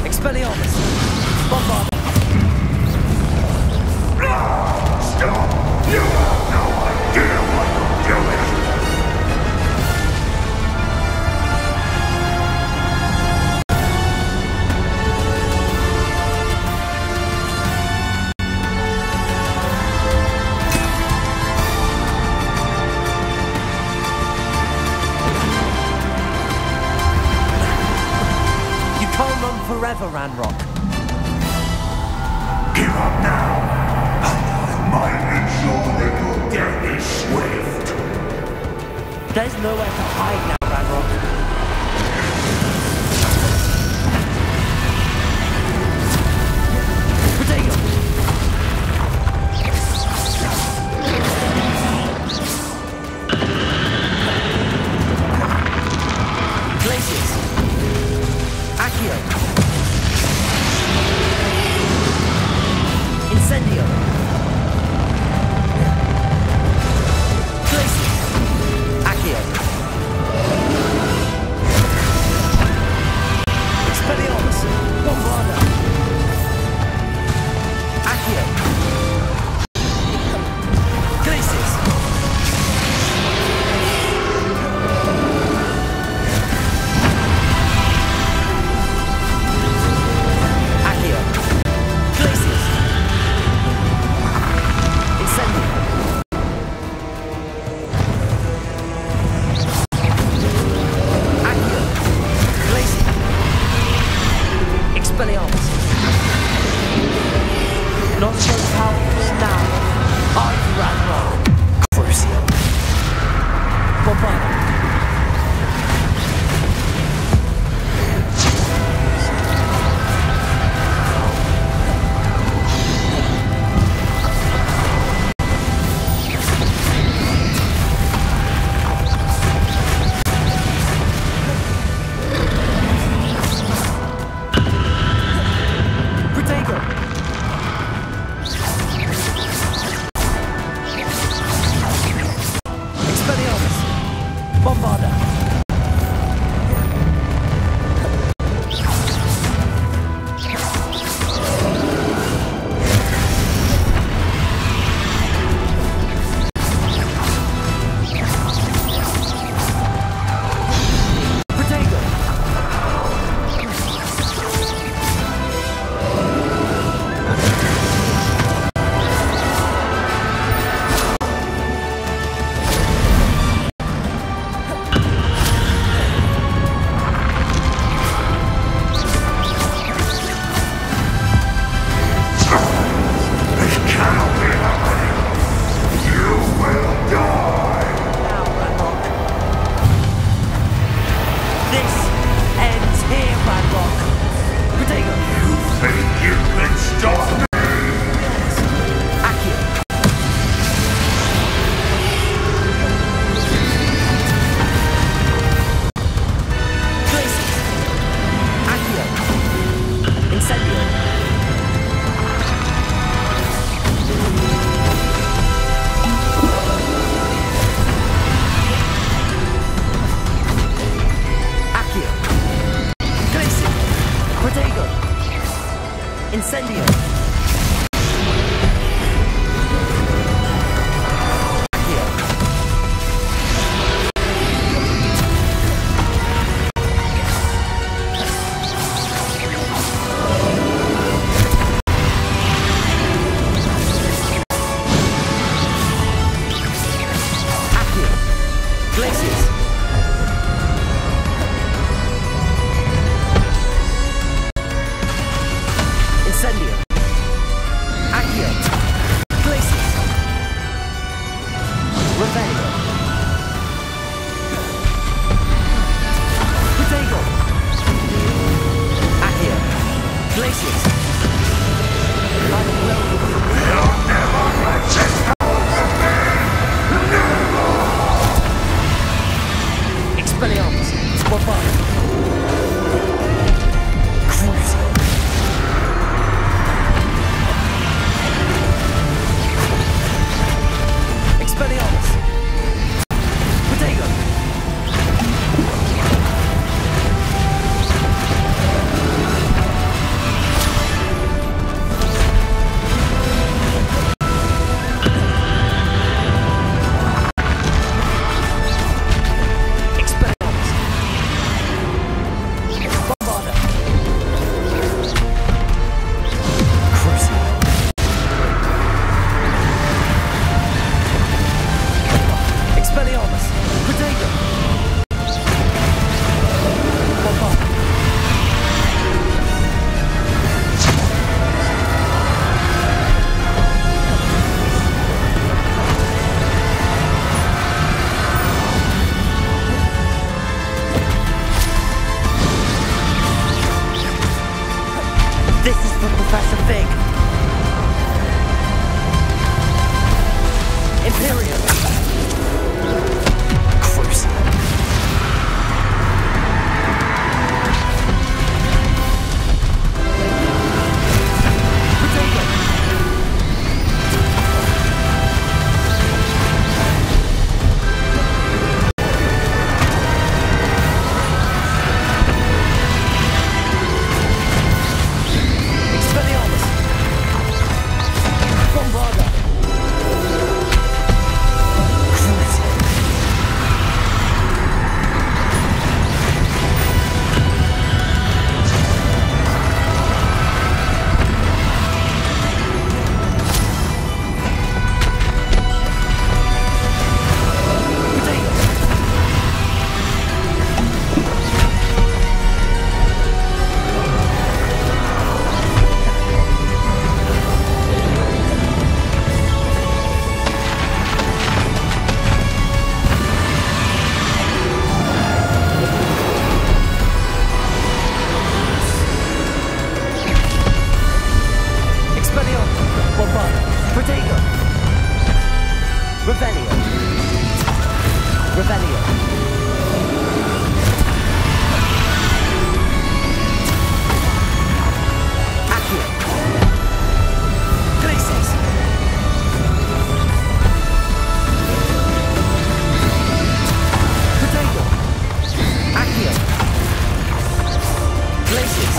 Expelliarmus! Bombarda! Stop! You have no idea what you're doing! You can't run forever, Ranrock. Give up now, and I might ensure that your death is swift. There's nowhere to hide now, Ranrock. Protego! Glacius! Accio! Incendio! Glacius! Accio! Revelio. Revelio. Accio. Glacis. Potato. Accio. Glacis.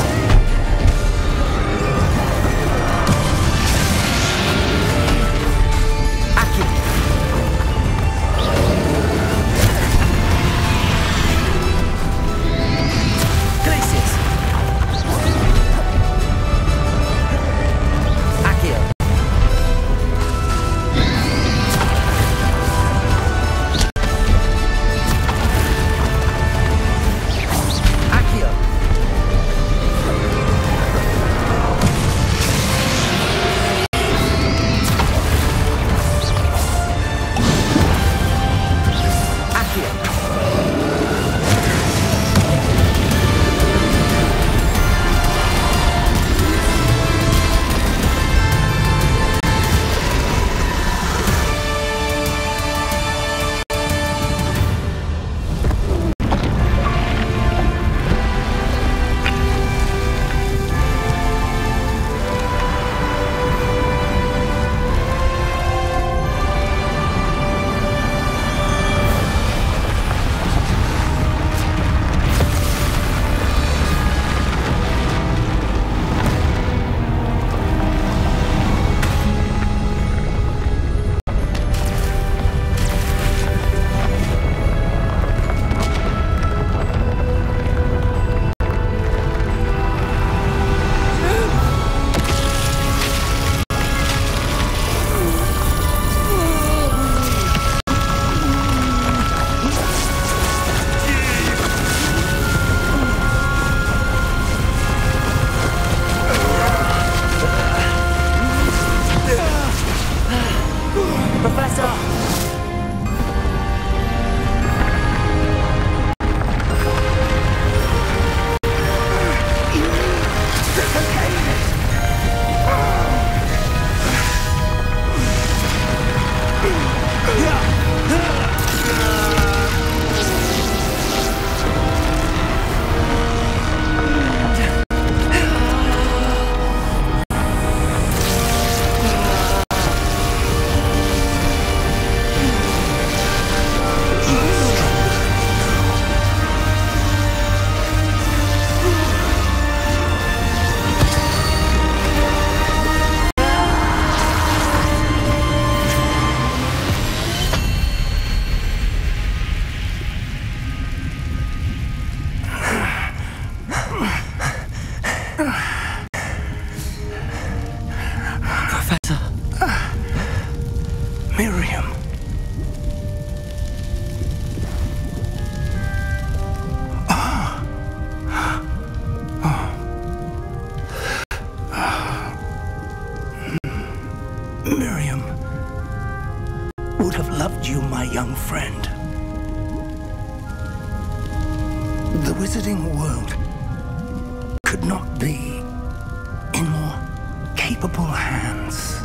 Miriam. Miriam would have loved you, my young friend. The wizarding world could not be in more capable hands.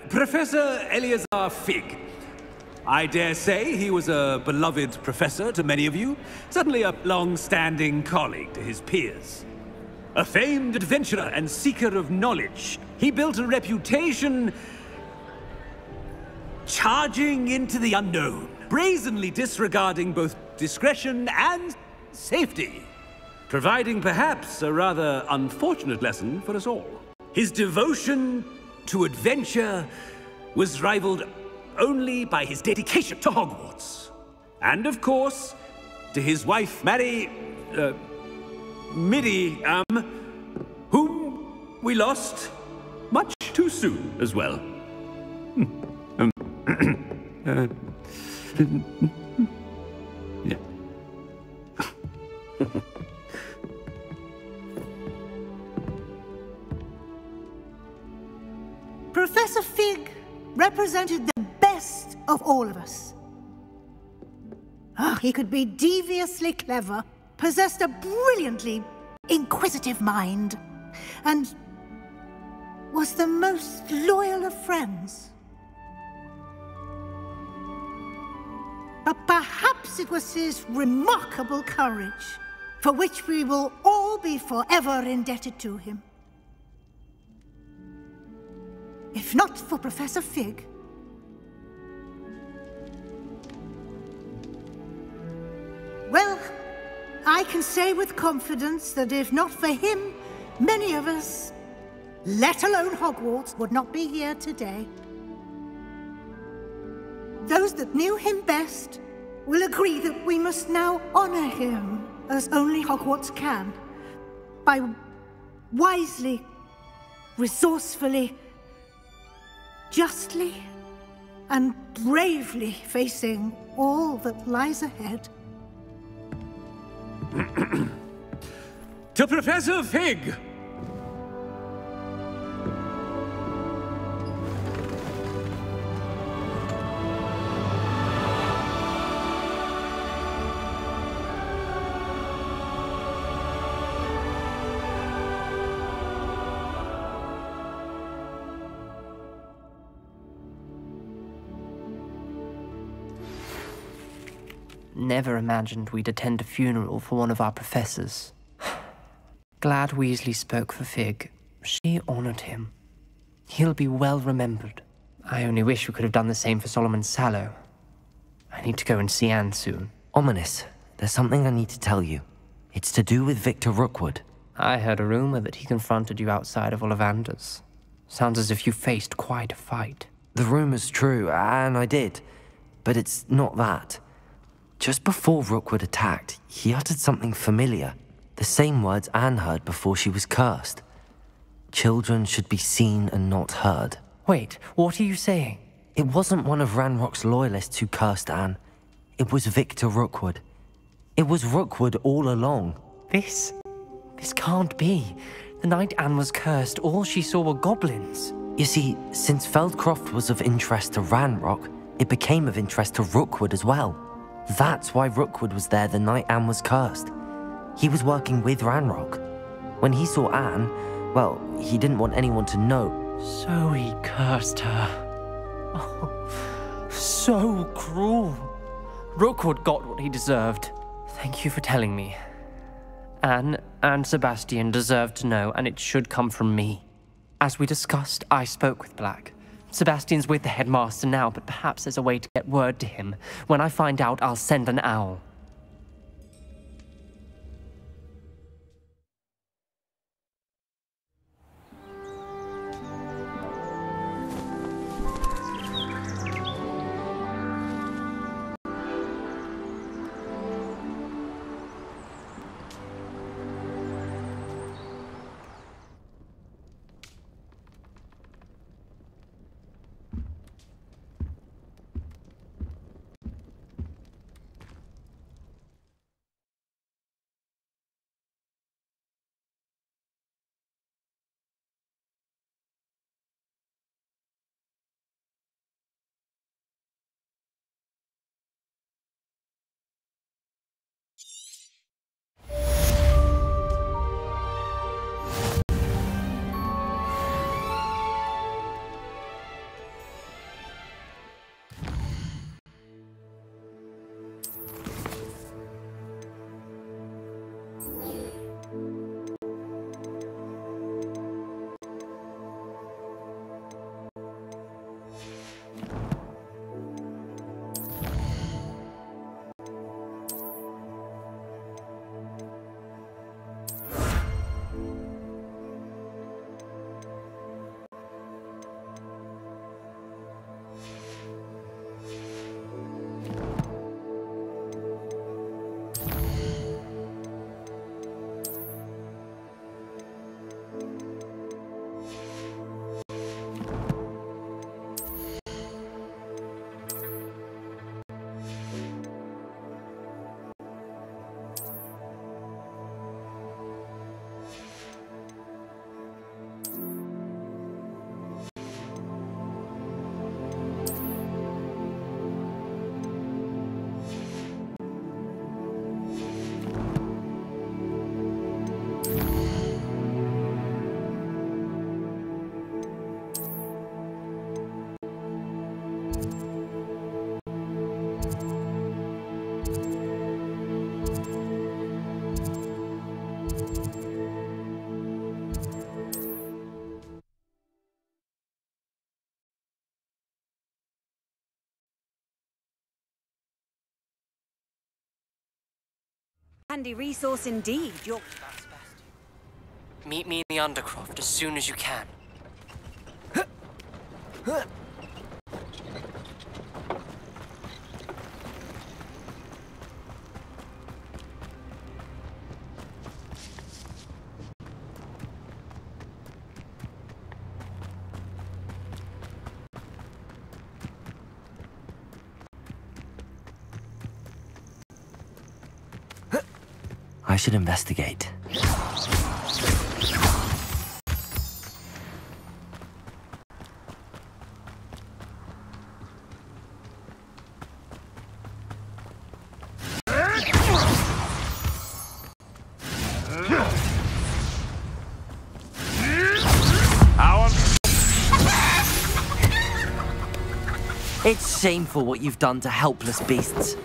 Professor Eleazar Fig. I dare say he was a beloved professor to many of you, certainly a long-standing colleague to his peers. A famed adventurer and seeker of knowledge, he built a reputation charging into the unknown, brazenly disregarding both discretion and safety, providing perhaps a rather unfortunate lesson for us all. His devotion to adventure was rivaled only by his dedication to Hogwarts. And of course, to his wife, Miriam, whom we lost much too soon as well. Yeah. Professor Fig represented the best of all of us. He could be deviously clever, possessed a brilliantly inquisitive mind, and was the most loyal of friends. But perhaps it was his remarkable courage, for which we will all be forever indebted to him. If not for Professor Fig, well, I can say with confidence that if not for him, many of us, let alone Hogwarts, would not be here today. Those that knew him best will agree that we must now honor him as only Hogwarts can, by wisely, resourcefully, justly, and bravely facing all that lies ahead. To Professor Fig! Never imagined we'd attend a funeral for one of our professors. Glad Weasley spoke for Fig. She honored him. He'll be well remembered. I only wish we could have done the same for Solomon Sallow. I need to go and see Anne soon. Ominous, there's something I need to tell you. It's to do with Victor Rookwood. I heard a rumor that he confronted you outside of Ollivander's. Sounds as if you faced quite a fight. The rumor's true, and I did. But it's not that. Just before Rookwood attacked, he uttered something familiar. The same words Anne heard before she was cursed. Children should be seen and not heard. Wait, what are you saying? It wasn't one of Ranrock's loyalists who cursed Anne. It was Victor Rookwood. It was Rookwood all along. This can't be. The night Anne was cursed, all she saw were goblins. You see, since Feldcroft was of interest to Ranrock, it became of interest to Rookwood as well. That's why Rookwood was there the night Anne was cursed. He was working with Ranrock. When he saw Anne, well, he didn't want anyone to know. So he cursed her. Oh, so cruel. Rookwood got what he deserved. Thank you for telling me. Anne and Sebastian deserve to know, and it should come from me. As we discussed, I spoke with Black. Sebastian's with the headmaster now, but perhaps there's a way to get word to him. When I find out, I'll send an owl. Handy resource indeed. Meet me in the Undercroft as soon as you can. I should investigate. It's shameful what you've done to helpless beasts.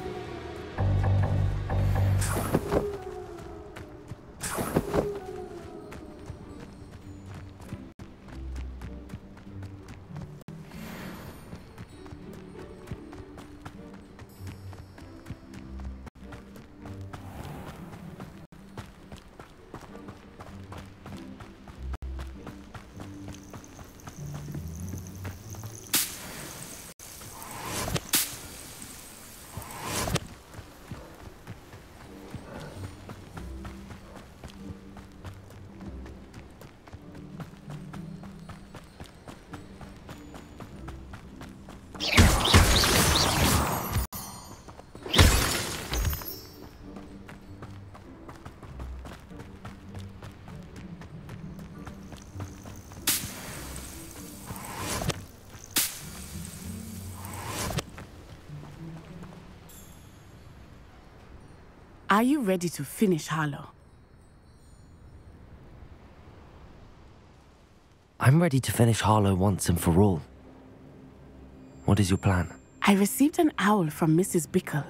Are you ready to finish Harlow? I'm ready to finish Harlow once and for all. What is your plan? I received an owl from Mrs. Bickle.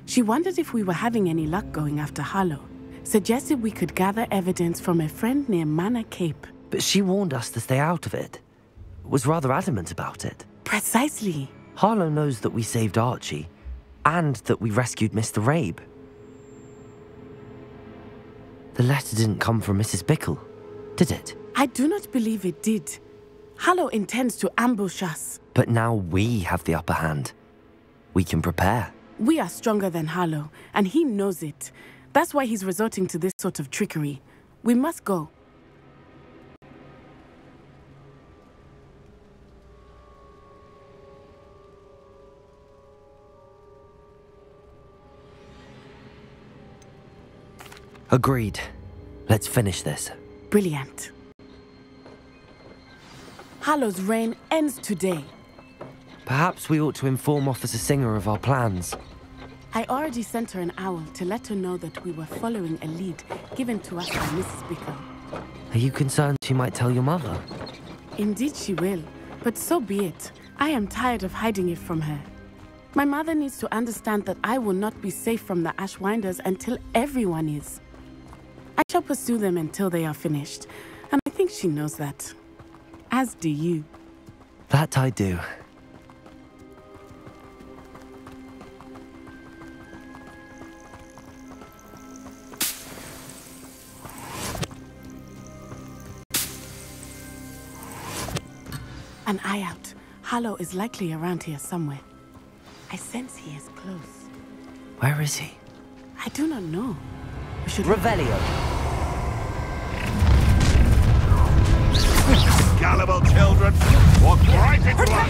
She wondered if we were having any luck going after Harlow. Suggested we could gather evidence from a friend near Manor Cape. But she warned us to stay out of it. Was rather adamant about it. Precisely. Harlow knows that we saved Archie, and that we rescued Mr. Rabe. The letter didn't come from Mrs. Bickle, did it? I do not believe it did. Harlow intends to ambush us. But now we have the upper hand. We can prepare. We are stronger than Harlow, and he knows it. That's why he's resorting to this sort of trickery. We must go. Agreed. Let's finish this. Brilliant. Harlow's reign ends today. Perhaps we ought to inform Officer Singer of our plans. I already sent her an owl to let her know that we were following a lead given to us by Mrs. Bickle. Are you concerned she might tell your mother? Indeed she will, but so be it. I am tired of hiding it from her. My mother needs to understand that I will not be safe from the Ashwinders until everyone is. I shall pursue them until they are finished, and I think she knows that. As do you. That I do. An eye out. Harlow is likely around here somewhere. I sense he is close. Where is he? I do not know. We should... Revelio! Gullible children, walk right into our...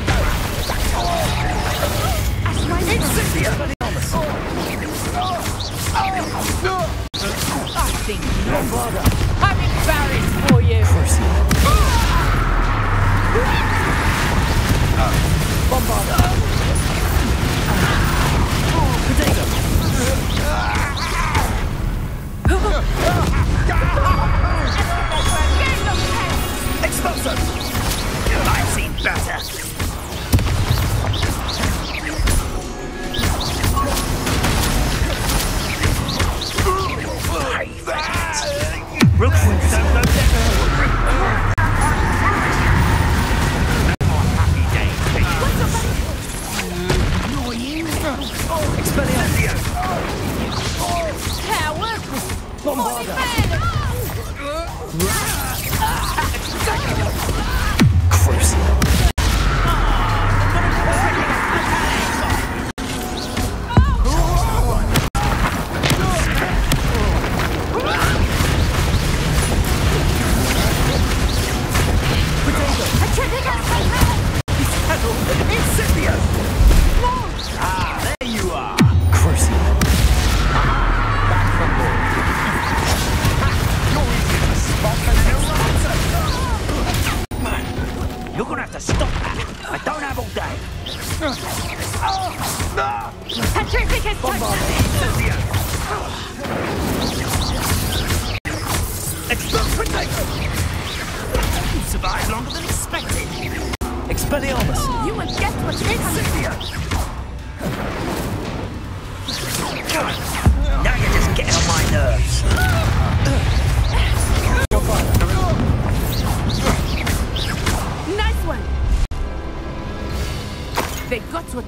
Incendiary! I think no bother. I'm embarrassed for you. Bombarda! Explosives! I've seen better!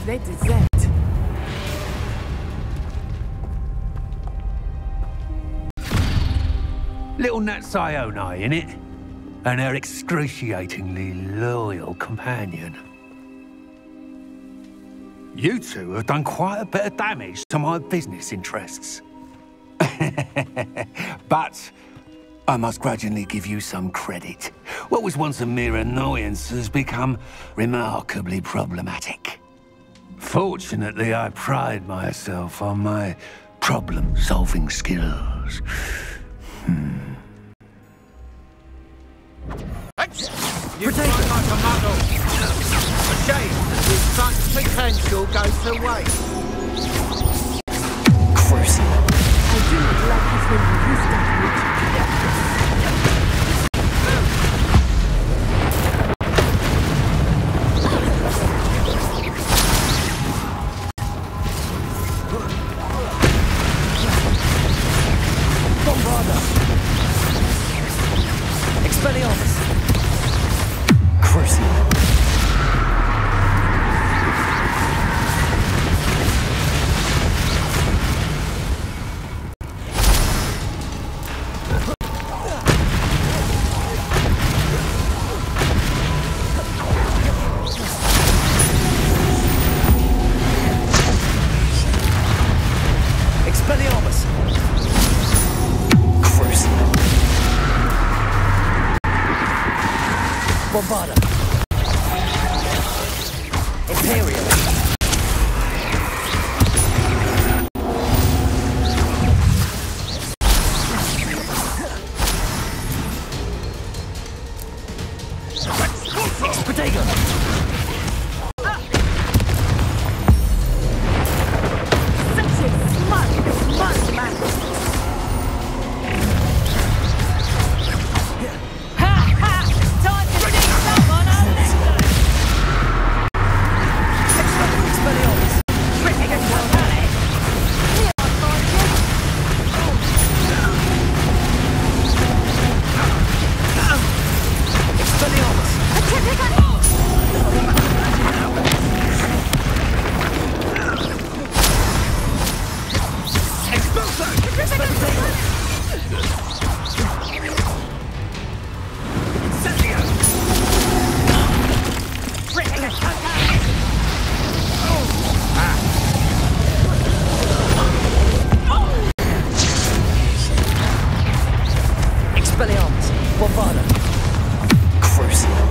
they deserved. Little Nat Sioni, innit? And her excruciatingly loyal companion. You two have done quite a bit of damage to my business interests. But I must grudgingly give you some credit. What was once a mere annoyance has become remarkably problematic. Fortunately, I pride myself on my problem-solving skills. You fight like a muddle. A shame that this such potential goes to waste. Crucible. I do not like it when you use that witch. Bombarda. Expelliarmus. Crucible. Expelliarmus. Crucible. Bombarda. Imperial. Protego. Such a smart man. Ha ha! Time to dig someone on this side. Expelliarmus. Pretty good one, honey. Here, I find you. Expelliarmus. Expelliarmus. Bombarda. Crucible.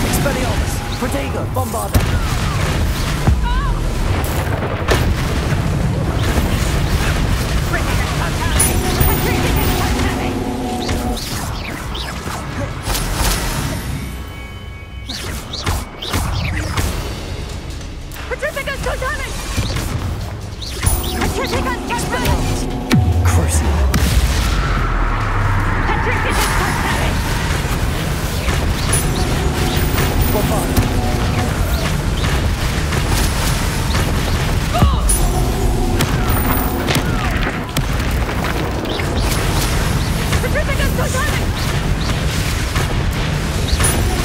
Expelliarmus. Protego. Bombarda. Crucible. Bombarda.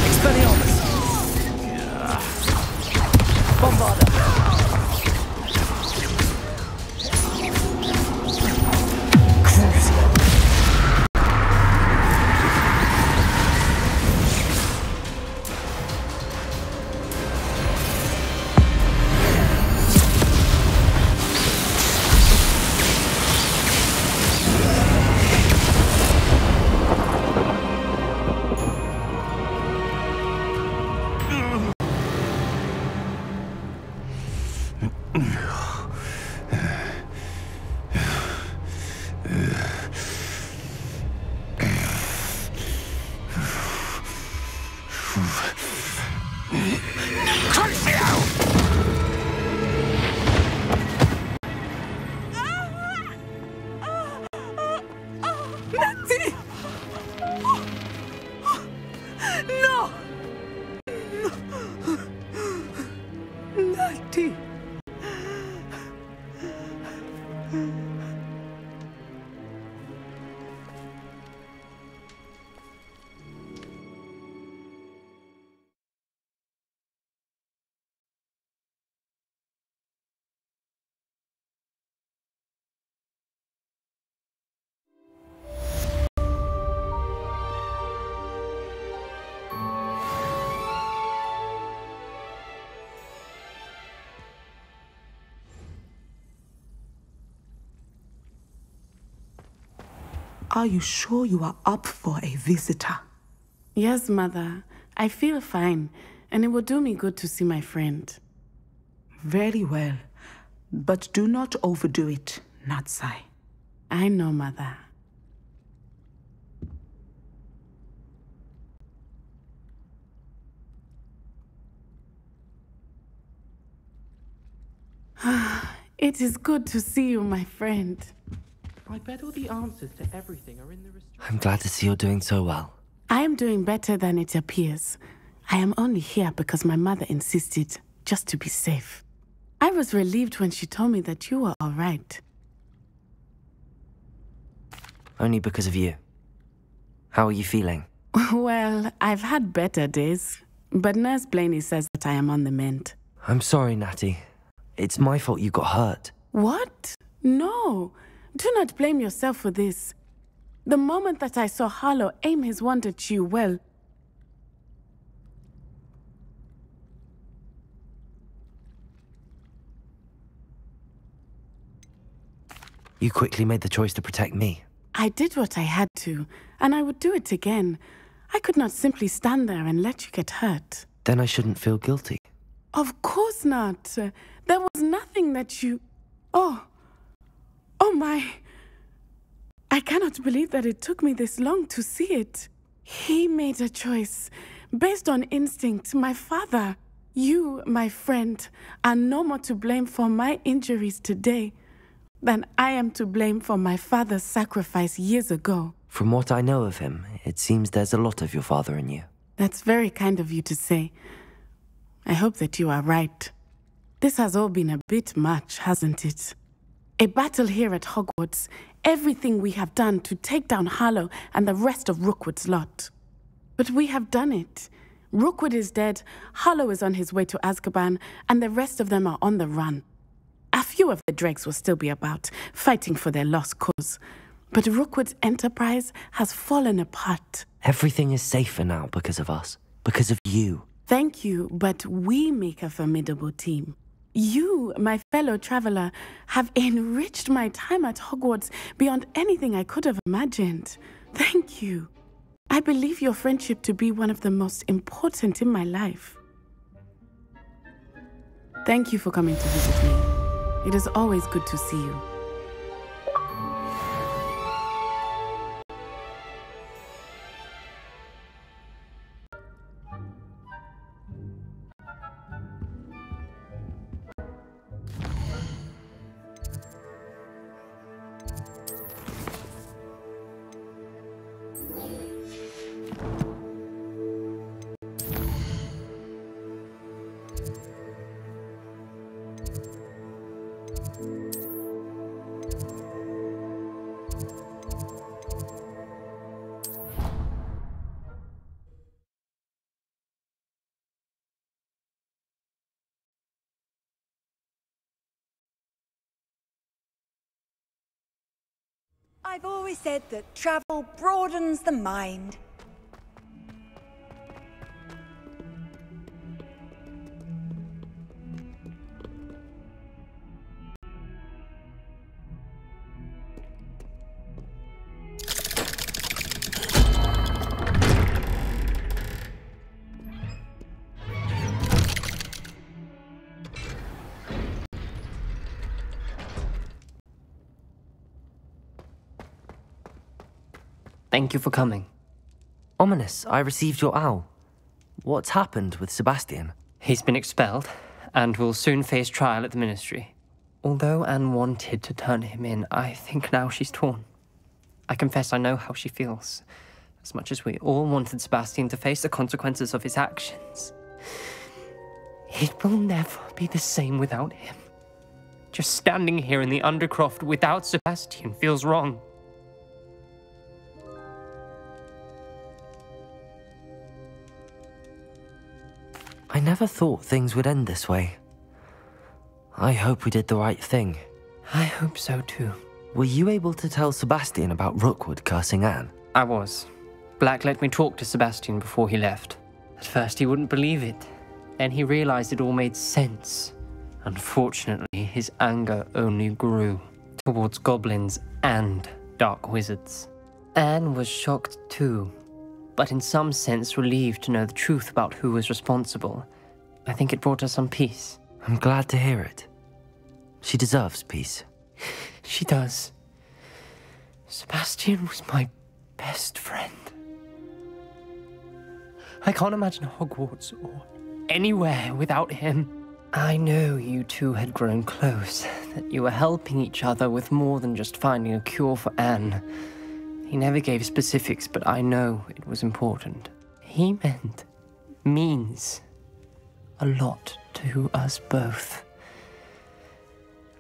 Expelliarmus. Bombarda. Crucible. Are you sure you are up for a visitor? Yes, Mother. I feel fine, and it will do me good to see my friend. Very well. But do not overdo it, Natsai. I know, Mother. It is good to see you, my friend. I bet all the answers to everything are in the I'm glad to see you're doing so well. I am doing better than it appears. I am only here because my mother insisted, just to be safe. I was relieved when she told me that you were all right. Only because of you. How are you feeling? Well, I've had better days, but Nurse Blaney says that I am on the mend. I'm sorry, Natty. It's my fault you got hurt. What? No. Do not blame yourself for this. The moment that I saw Harlow aim his wand at you, well... You quickly made the choice to protect me. I did what I had to, and I would do it again. I could not simply stand there and let you get hurt. Then I shouldn't feel guilty. Of course not. There was nothing that you... Oh my... I cannot believe that it took me this long to see it. He made a choice based on instinct. My father, you, my friend, are no more to blame for my injuries today than I am to blame for my father's sacrifice years ago. From what I know of him, it seems there's a lot of your father in you. That's very kind of you to say. I hope that you are right. This has all been a bit much, hasn't it? A battle here at Hogwarts, everything we have done to take down Harlow and the rest of Rookwood's lot. But we have done it. Rookwood is dead, Harlow is on his way to Azkaban, and the rest of them are on the run. A few of the dregs will still be about, fighting for their lost cause. But Rookwood's enterprise has fallen apart. Everything is safer now because of us. Because of you. Thank you, but we make a formidable team. You, my fellow traveler, have enriched my time at Hogwarts beyond anything I could have imagined. Thank you. I believe your friendship to be one of the most important in my life. Thank you for coming to visit me. It is always good to see you. I've always said that travel broadens the mind. Thank you for coming. Ominous, I received your owl. What's happened with Sebastian? He's been expelled, and will soon face trial at the Ministry. Although Anne wanted to turn him in, I think now she's torn. I confess I know how she feels. As much as we all wanted Sebastian to face the consequences of his actions. It will never be the same without him. Just standing here in the Undercroft without Sebastian feels wrong. I never thought things would end this way. I hope we did the right thing. I hope so too. Were you able to tell Sebastian about Rookwood cursing Anne? I was. Black let me talk to Sebastian before he left. At first he wouldn't believe it. Then he realized it all made sense. Unfortunately, his anger only grew towards goblins and dark wizards. Anne was shocked too, but in some sense relieved to know the truth about who was responsible. I think it brought her some peace. I'm glad to hear it. She deserves peace. She does. Sebastian was my best friend. I can't imagine Hogwarts or anywhere without him. I know you two had grown close, that you were helping each other with more than just finding a cure for Anne. He never gave specifics, but I know it was important. He means a lot to us both.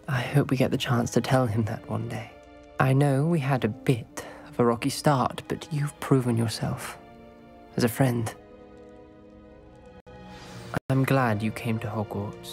I hope we get the chance to tell him that one day. I know we had a bit of a rocky start, but you've proven yourself as a friend. I'm glad you came to Hogwarts.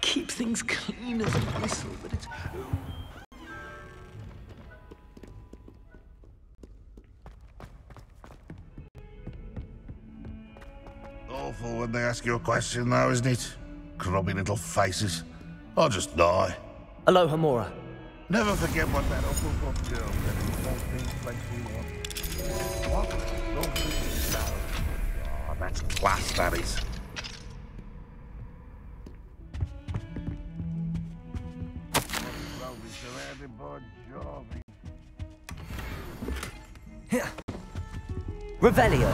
Keep things clean as a whistle, but it's... Awful when they ask you a question, though, isn't it? Grubby little faces. I'll just die. Aloha, Mora. Never forget what that awful book girl said in the 14th century one. What? Oh, that's class, that is. Revelio.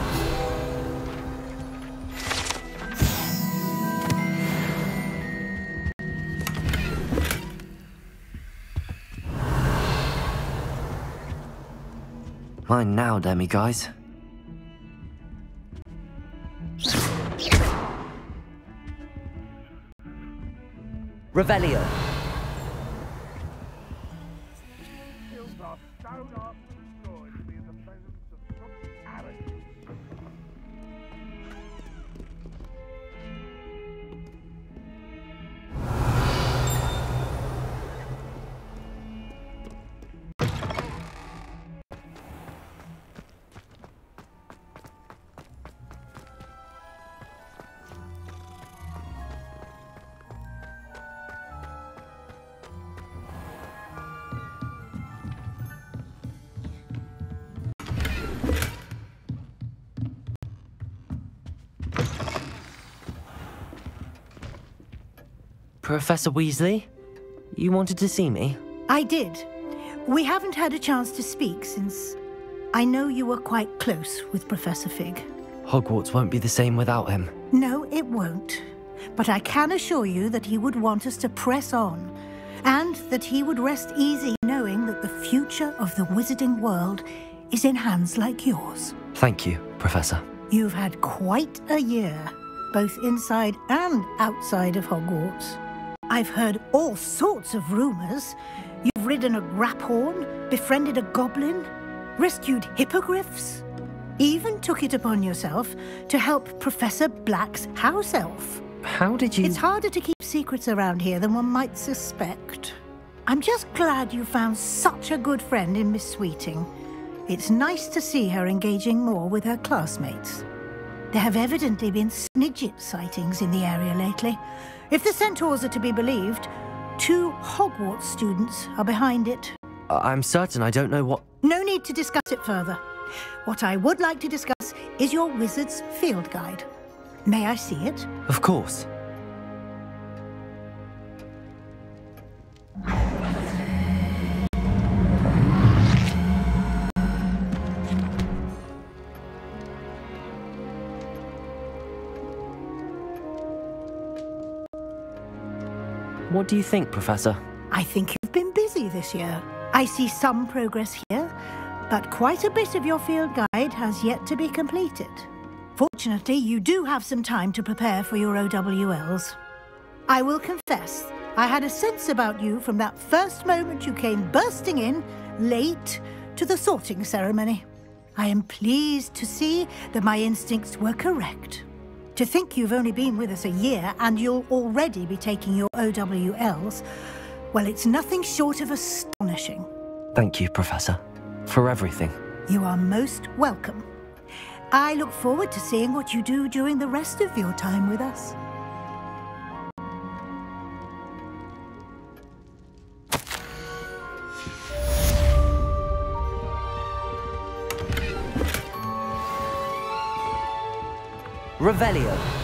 Mine now, demi-guys. Revelio. Professor Weasley, you wanted to see me? I did. We haven't had a chance to speak since I know you were quite close with Professor Fig. Hogwarts won't be the same without him. No, it won't. But I can assure you that he would want us to press on, and that he would rest easy knowing that the future of the wizarding world is in hands like yours. Thank you, Professor. You've had quite a year, both inside and outside of Hogwarts. I've heard all sorts of rumors. You've ridden a graphorn, befriended a goblin, rescued hippogriffs, even took it upon yourself to help Professor Black's house elf. How did you... It's harder to keep secrets around here than one might suspect. I'm just glad you found such a good friend in Miss Sweeting. It's nice to see her engaging more with her classmates. There have evidently been Snidget sightings in the area lately. If the centaurs are to be believed, 2 Hogwarts students are behind it. I'm certain I don't know what... No need to discuss it further. What I would like to discuss is your wizard's field guide. May I see it? Of course. What do you think, Professor? I think you've been busy this year. I see some progress here, but quite a bit of your field guide has yet to be completed. Fortunately, you do have some time to prepare for your OWLs. I will confess, I had a sense about you from that first moment you came bursting in, late, to the sorting ceremony. I am pleased to see that my instincts were correct. To think you've only been with us a year and you'll already be taking your OWLs, well, it's nothing short of astonishing. Thank you, Professor, for everything. You are most welcome. I look forward to seeing what you do during the rest of your time with us. Revelio.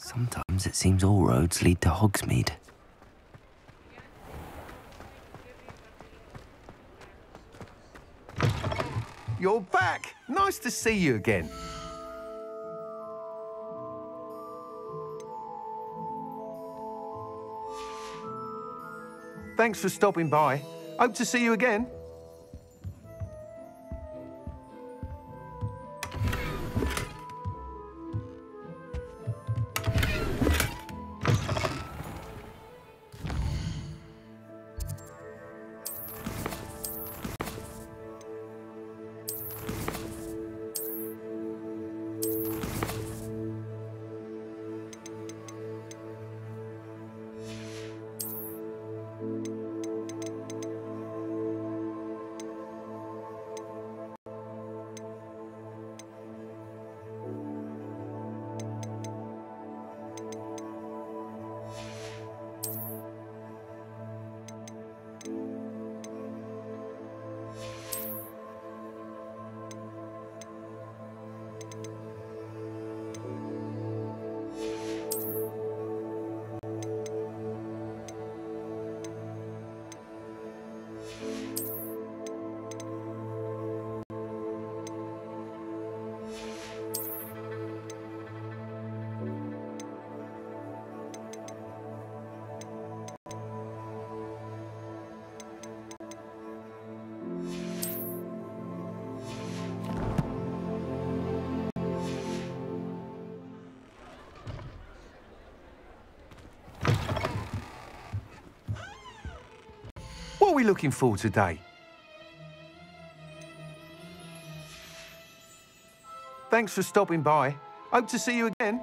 Sometimes it seems all roads lead to Hogsmeade. You're back! Nice to see you again. Thanks for stopping by. Hope to see you again. What are we looking for today? Thanks for stopping by. Hope to see you again.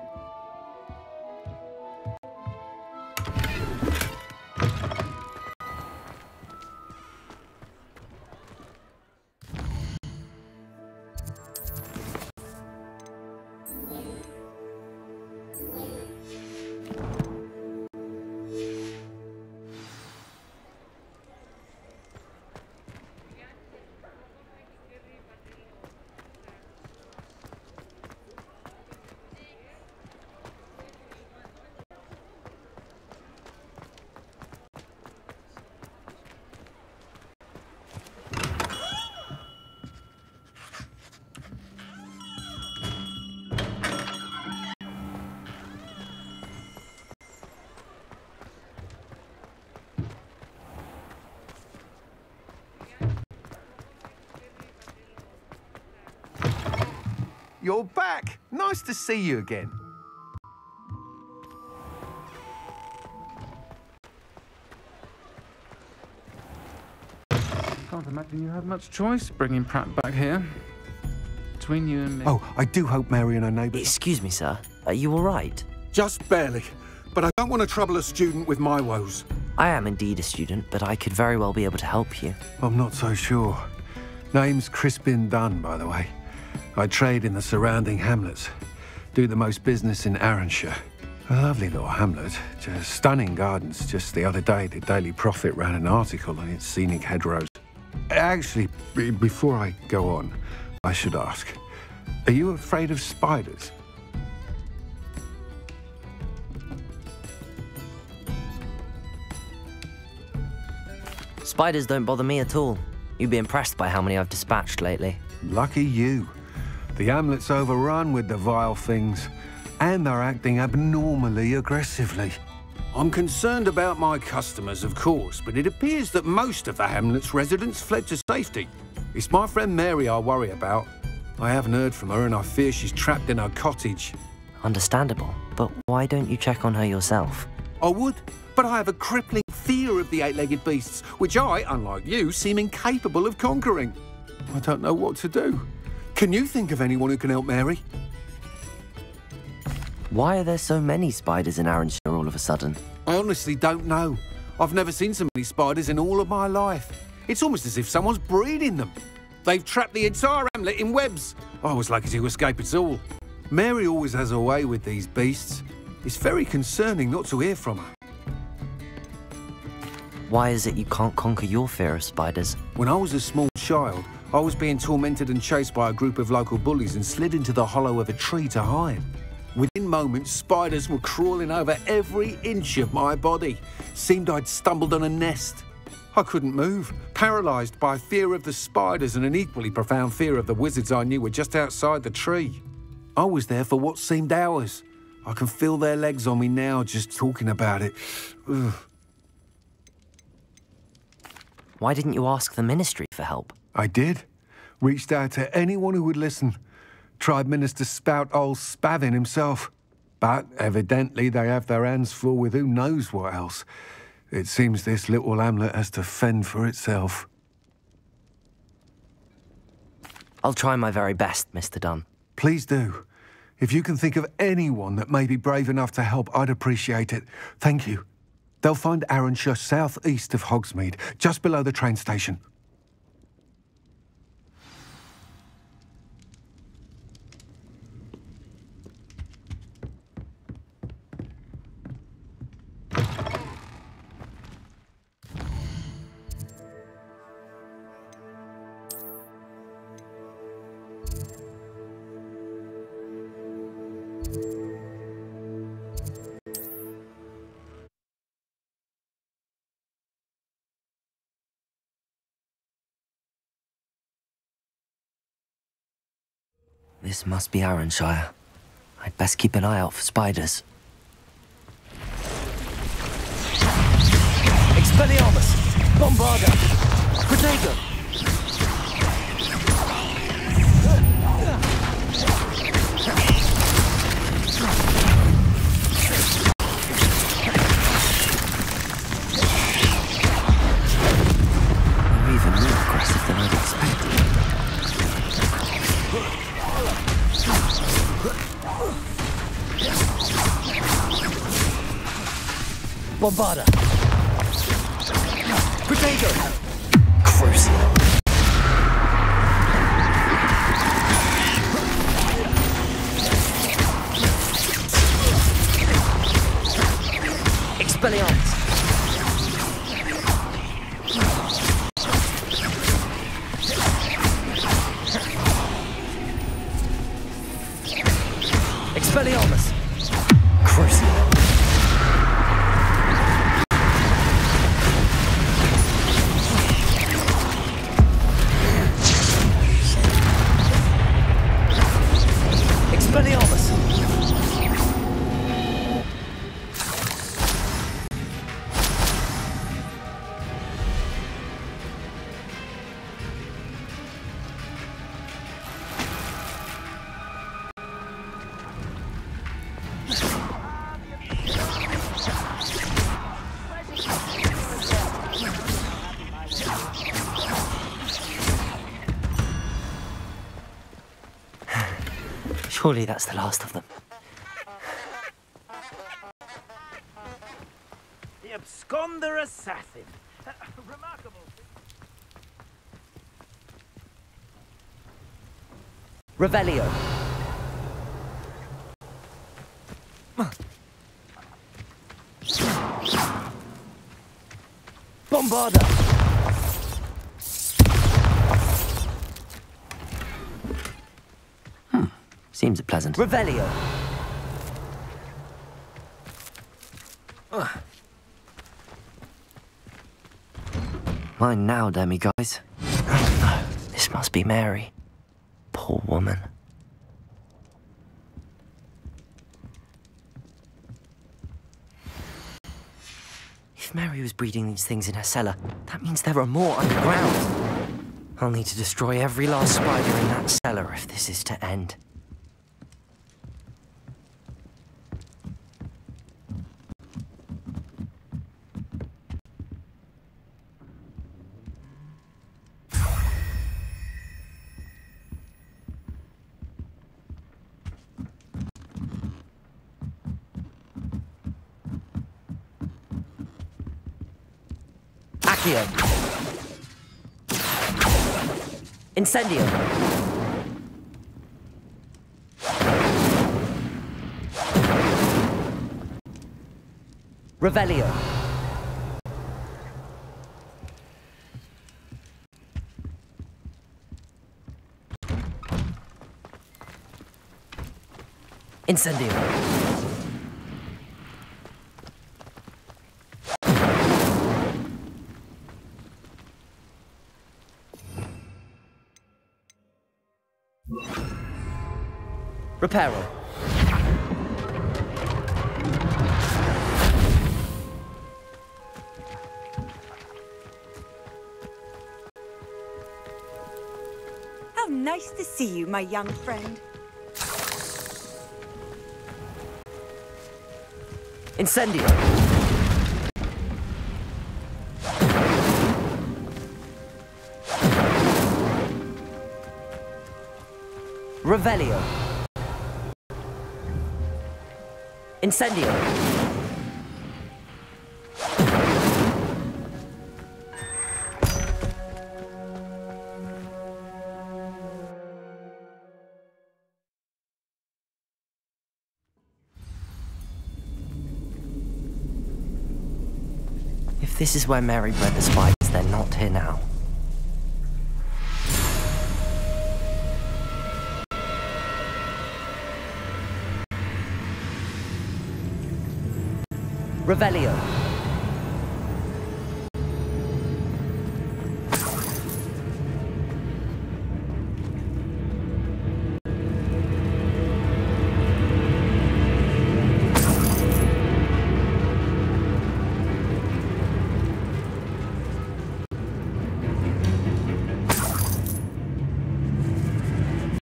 you're back. Nice to see you again. Can't imagine you had much choice bringing Pratt back here. Between you and me. Oh, I do hope Mary and her neighbours... Excuse me, sir. Are you all right? Just barely. But I don't want to trouble a student with my woes. I am indeed a student, but I could very well be able to help you. I'm not so sure. Name's Crispin Dunn, by the way. I trade in the surrounding hamlets. Do the most business in Arranshire. A lovely little hamlet. Just stunning gardens. Just the other day, the Daily Prophet ran an article on its scenic hedgerows. Actually, before I go on, I should ask, are you afraid of spiders? Spiders don't bother me at all. You'd be impressed by how many I've dispatched lately. Lucky you. The hamlet's overrun with the vile things, and they're acting abnormally aggressively. I'm concerned about my customers, of course, but it appears that most of the hamlet's residents fled to safety. It's my friend Mary I worry about. I haven't heard from her, and I fear she's trapped in her cottage. Understandable, but why don't you check on her yourself? I would, but I have a crippling fear of the eight-legged beasts, which I, unlike you, seem incapable of conquering. I don't know what to do. Can you think of anyone who can help Mary? Why are there so many spiders in Arranshire all of a sudden? I honestly don't know. I've never seen so many spiders in all of my life. It's almost as if someone's breeding them. They've trapped the entire hamlet in webs. I was lucky to escape it all. Mary always has a way with these beasts. It's very concerning not to hear from her. Why is it you can't conquer your fear of spiders? When I was a small child, I was being tormented and chased by a group of local bullies and slid into the hollow of a tree to hide. Within moments, spiders were crawling over every inch of my body. Seemed I'd stumbled on a nest. I couldn't move, paralysed by fear of the spiders and an equally profound fear of the wizards I knew were just outside the tree. I was there for what seemed hours. I can feel their legs on me now just talking about it. Ugh. Why didn't you ask the ministry for help? I did. Reached out to anyone who would listen. Tried Minister Spout old Spavin himself. But evidently they have their hands full with who knows what else. It seems this little hamlet has to fend for itself. I'll try my very best, Mr. Dunn. Please do. If you can think of anyone that may be brave enough to help, I'd appreciate it. Thank you. They'll find Arranshire south-east of Hogsmeade, just below the train station. This must be Arranshire. I'd best keep an eye out for spiders. Expelliarmus! Bombarda! Protego! You're even more aggressive than I'd expected. Bombarda! Protego! Crucial! Expelliarmus! Expelliarmus! Crucial! Expelliarmus! Surely that's the last of them. The absconder assassin. Remarkable. Revelio. Bombarda. Seems pleasant. Revelio. Mine now, demiguise. Oh no, this must be Mary. Poor woman. If Mary was breeding these things in her cellar, that means there are more underground. I'll need to destroy every last spider in that cellar if this is to end. Incendio. Revelio. Incendio. Reparo. How nice to see you, my young friend. Incendio. Revelio. Incendio. If this is where Mary bred the spiders, they're not here now. Revelio.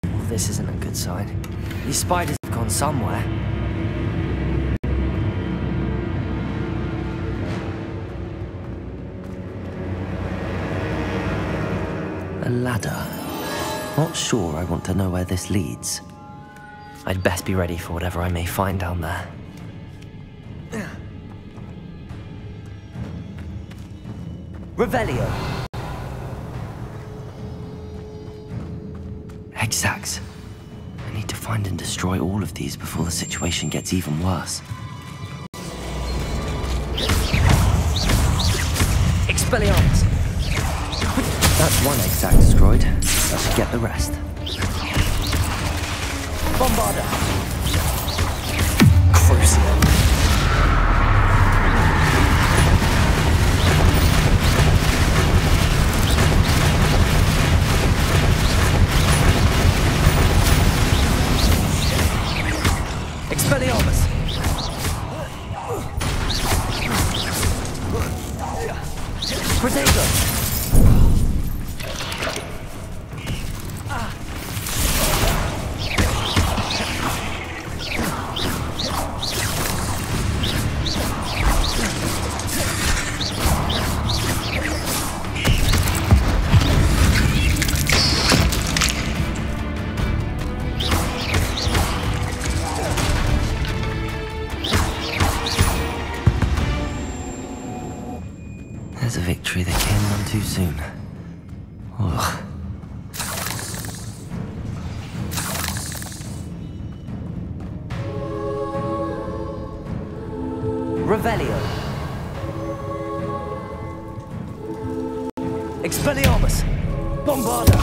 Well, this isn't a good sign. These spiders have gone somewhere. A ladder. Not sure I want to know where this leads. I'd best be ready for whatever I may find down there. Revelio. Egg sacs. I need to find and destroy all of these before the situation gets even worse. Expelliarmus. That's one egg sac destroyed. I should get the rest. Bombarda. Crucible. Expelliarmus. Protego. There's a victory that came none too soon. Ugh. Revelio. Expelliarmus. Bombarda.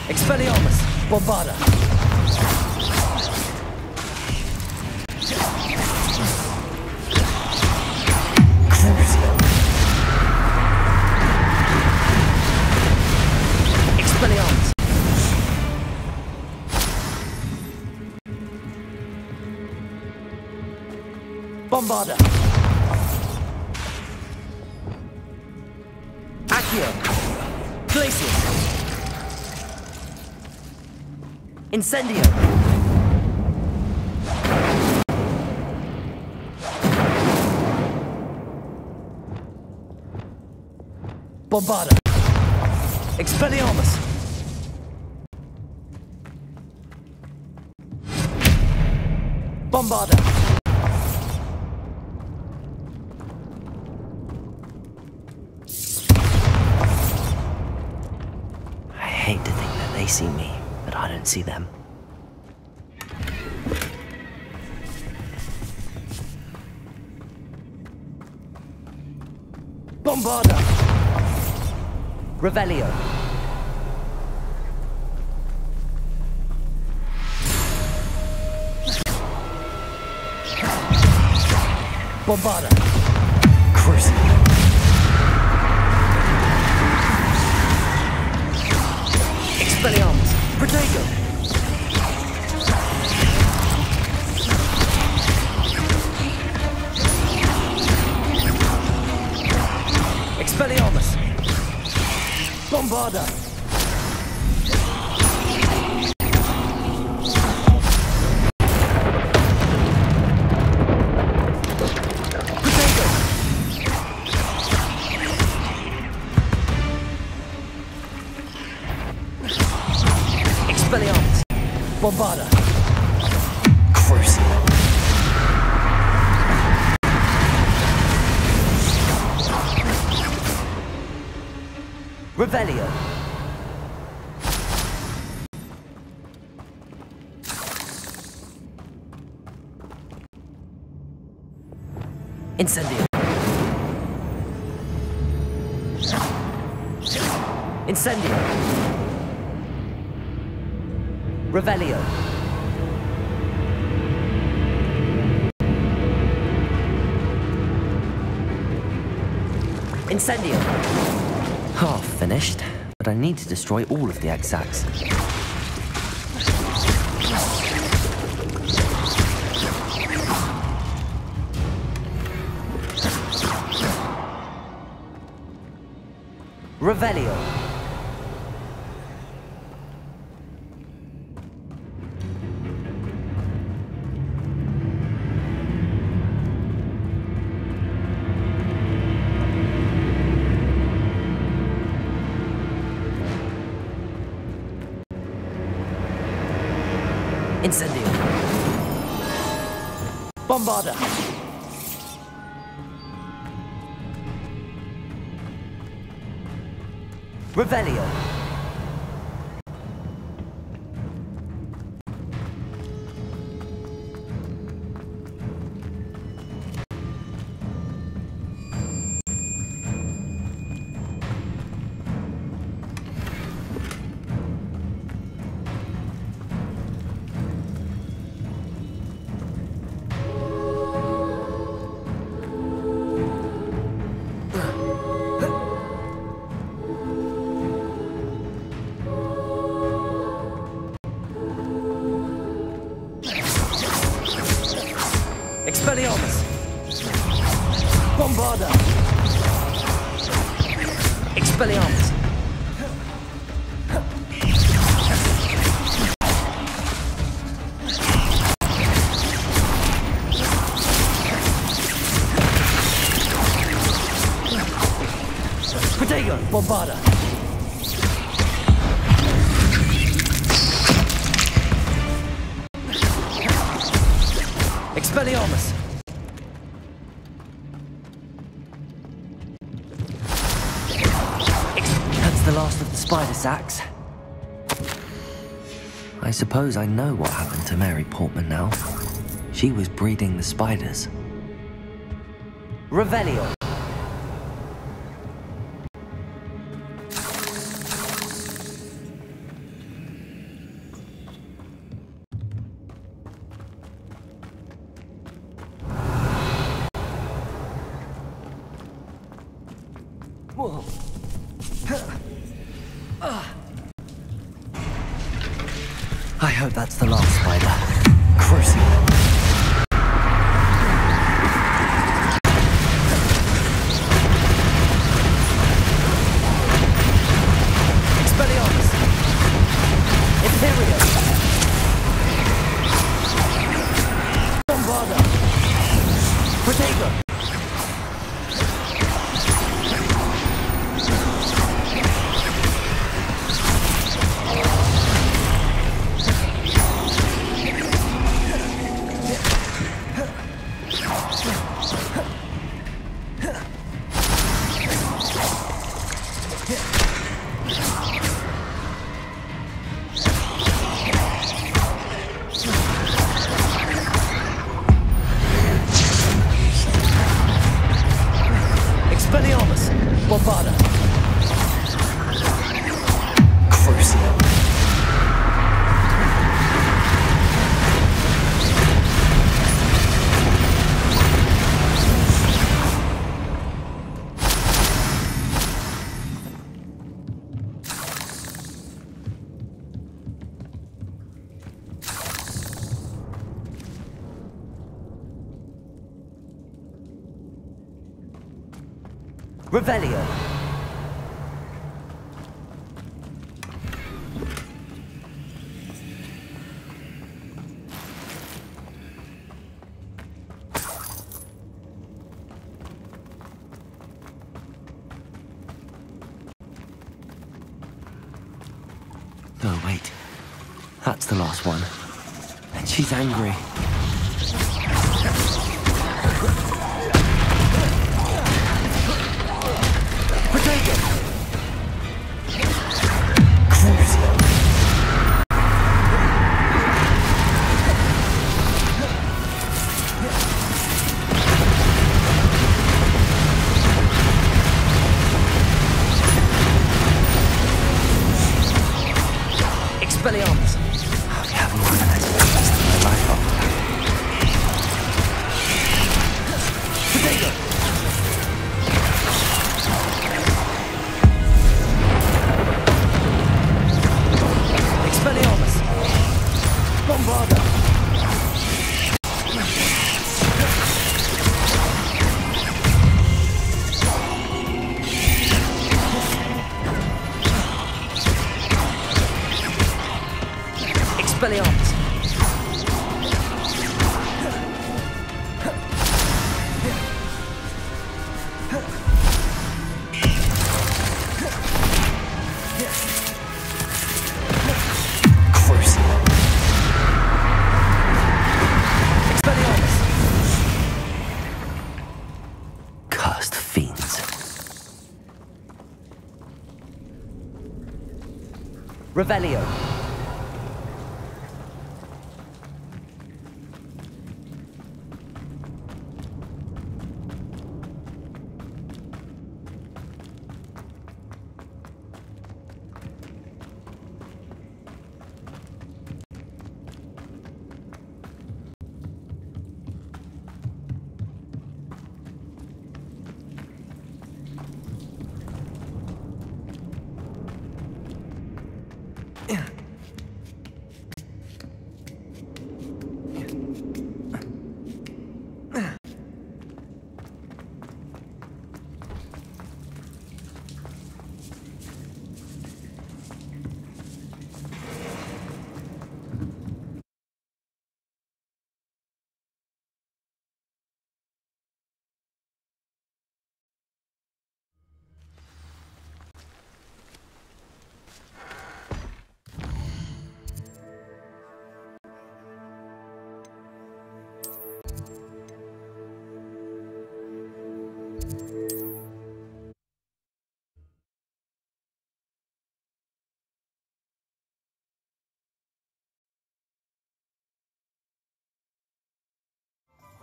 Expelliarmus. Bombarda. Expelliarmus. Bombarda. Accio. Glacius. Incendio. Bombarda. Expelliarmus. Bombarda. I hate to think that they see me, but I don't see them. Bombarda. Revelio. Bombarda. Cruising. Expelliarmus. Protego. Expelliarmus. Bombarda. Protego. Expelliarmus. Bombarda. Cruising. Revelio. Incendio. Incendio. Revelio. Incendio. Half finished, but I need to destroy all of the exacts. Revelio. Incendio. Bombarda. Revelio. Expelliarmus. Bombarda. Expelliarmus. Protego. Bombarda. Expelliarmus! That's the last of the spider sacks. I suppose I know what happened to Mary Portman now. She was breeding the spiders. Revelio! Whoa. I hope that's the last spider. Crucial. Expelliarmus! Imperium! Bombarda! Protego! Expelliarmus! Bombarda! Crucial! Revelio! Oh, wait. That's the last one. And she's angry. Expelliarmus! I'll be having one of those for the rest of my life after that. Protego! Expelliarmus! Bombarda! Expelliarmus! Crucial! Expelliarmus! Cursed fiends. Revelio!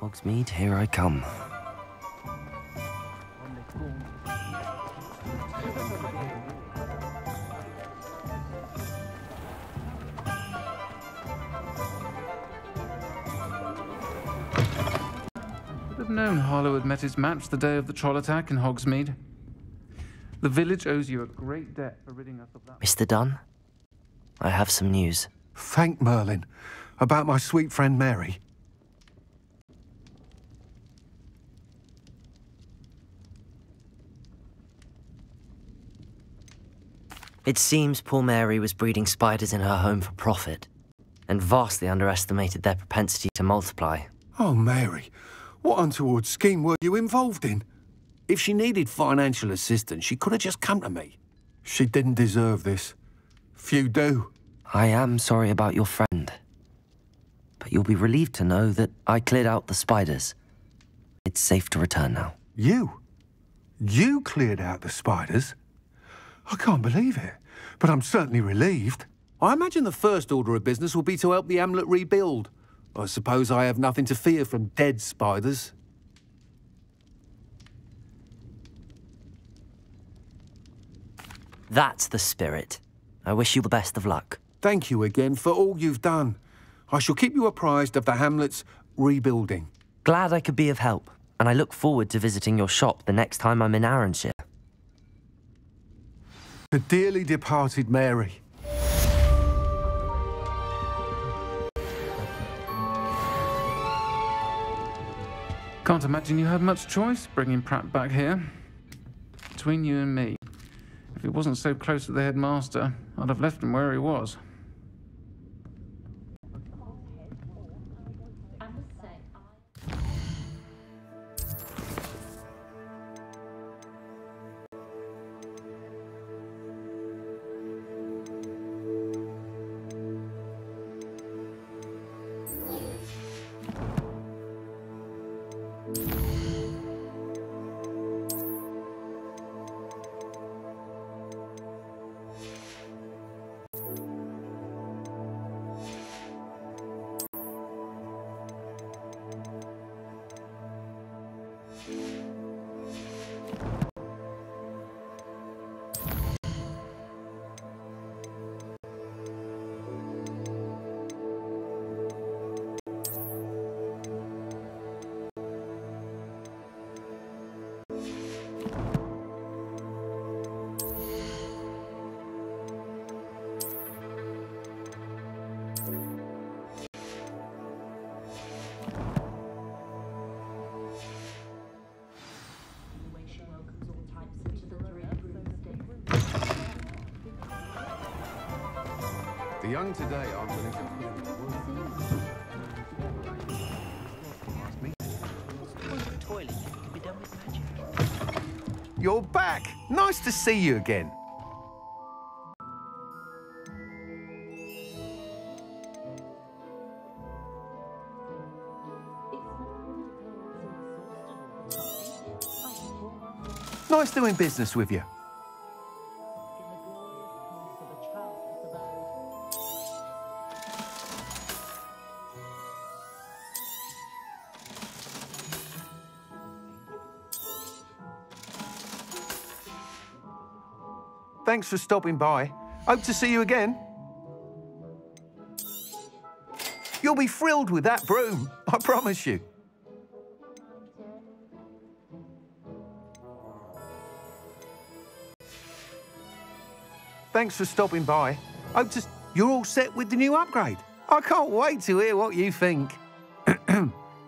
Hogsmeade, here I come. Should have known Harlow had met his match the day of the troll attack in Hogsmeade. The village owes you a great debt for ridding us of that. Mr. Dunn, I have some news. Thank Merlin. About my sweet friend Mary. It seems poor Mary was breeding spiders in her home for profit, and vastly underestimated their propensity to multiply. Oh, Mary, what untoward scheme were you involved in? If she needed financial assistance, she could have just come to me. She didn't deserve this. Few do. I am sorry about your friend, but you'll be relieved to know that I cleared out the spiders. It's safe to return now. You? You cleared out the spiders? I can't believe it, but I'm certainly relieved. I imagine the first order of business will be to help the amulet rebuild. I suppose I have nothing to fear from dead spiders. That's the spirit. I wish you the best of luck. Thank you again for all you've done. I shall keep you apprised of the hamlet's rebuilding. Glad I could be of help, and I look forward to visiting your shop the next time I'm in Arranshire. The dearly departed Mary. Can't imagine you had much choice bringing Pratt back here. Between you and me, if he wasn't so close to the headmaster, I'd have left him where he was. The young today aren't willing to put in the work. You're back! Nice to see you again. Nice doing business with you. Thanks for stopping by. Hope to see you again. You'll be thrilled with that broom, I promise you. Thanks for stopping by. Hope to... You're all set with the new upgrade. I can't wait to hear what you think.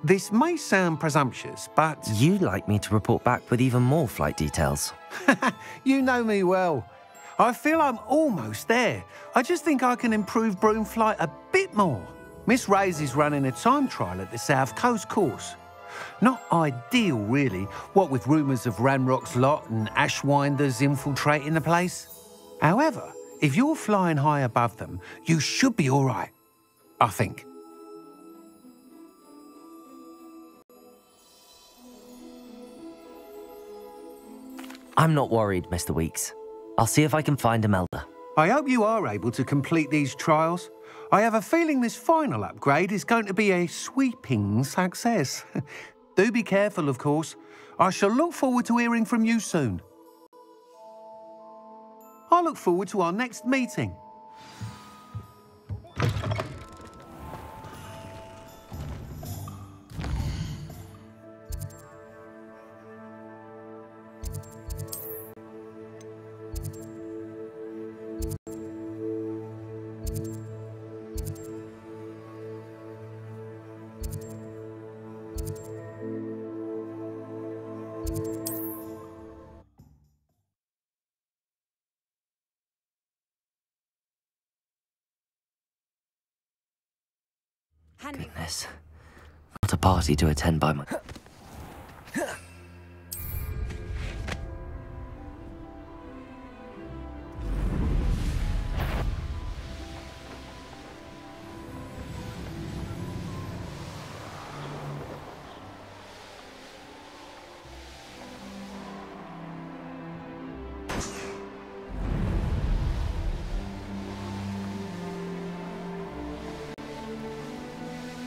This may sound presumptuous, but... You'd like me to report back with even more flight details. You know me well. I feel I'm almost there. I just think I can improve broom flight a bit more. Miss Ray's is running a time trial at the South Coast course. Not ideal, really, what with rumours of Ranrock's lot and Ashwinders infiltrating the place. However, if you're flying high above them, you should be all right, I think. I'm not worried, Mr. Weeks. I'll see if I can find Imelda. I hope you are able to complete these trials. I have a feeling this final upgrade is going to be a sweeping success. Do be careful, of course. I shall look forward to hearing from you soon. I look forward to our next meeting. Goodness. Not a party to attend by my...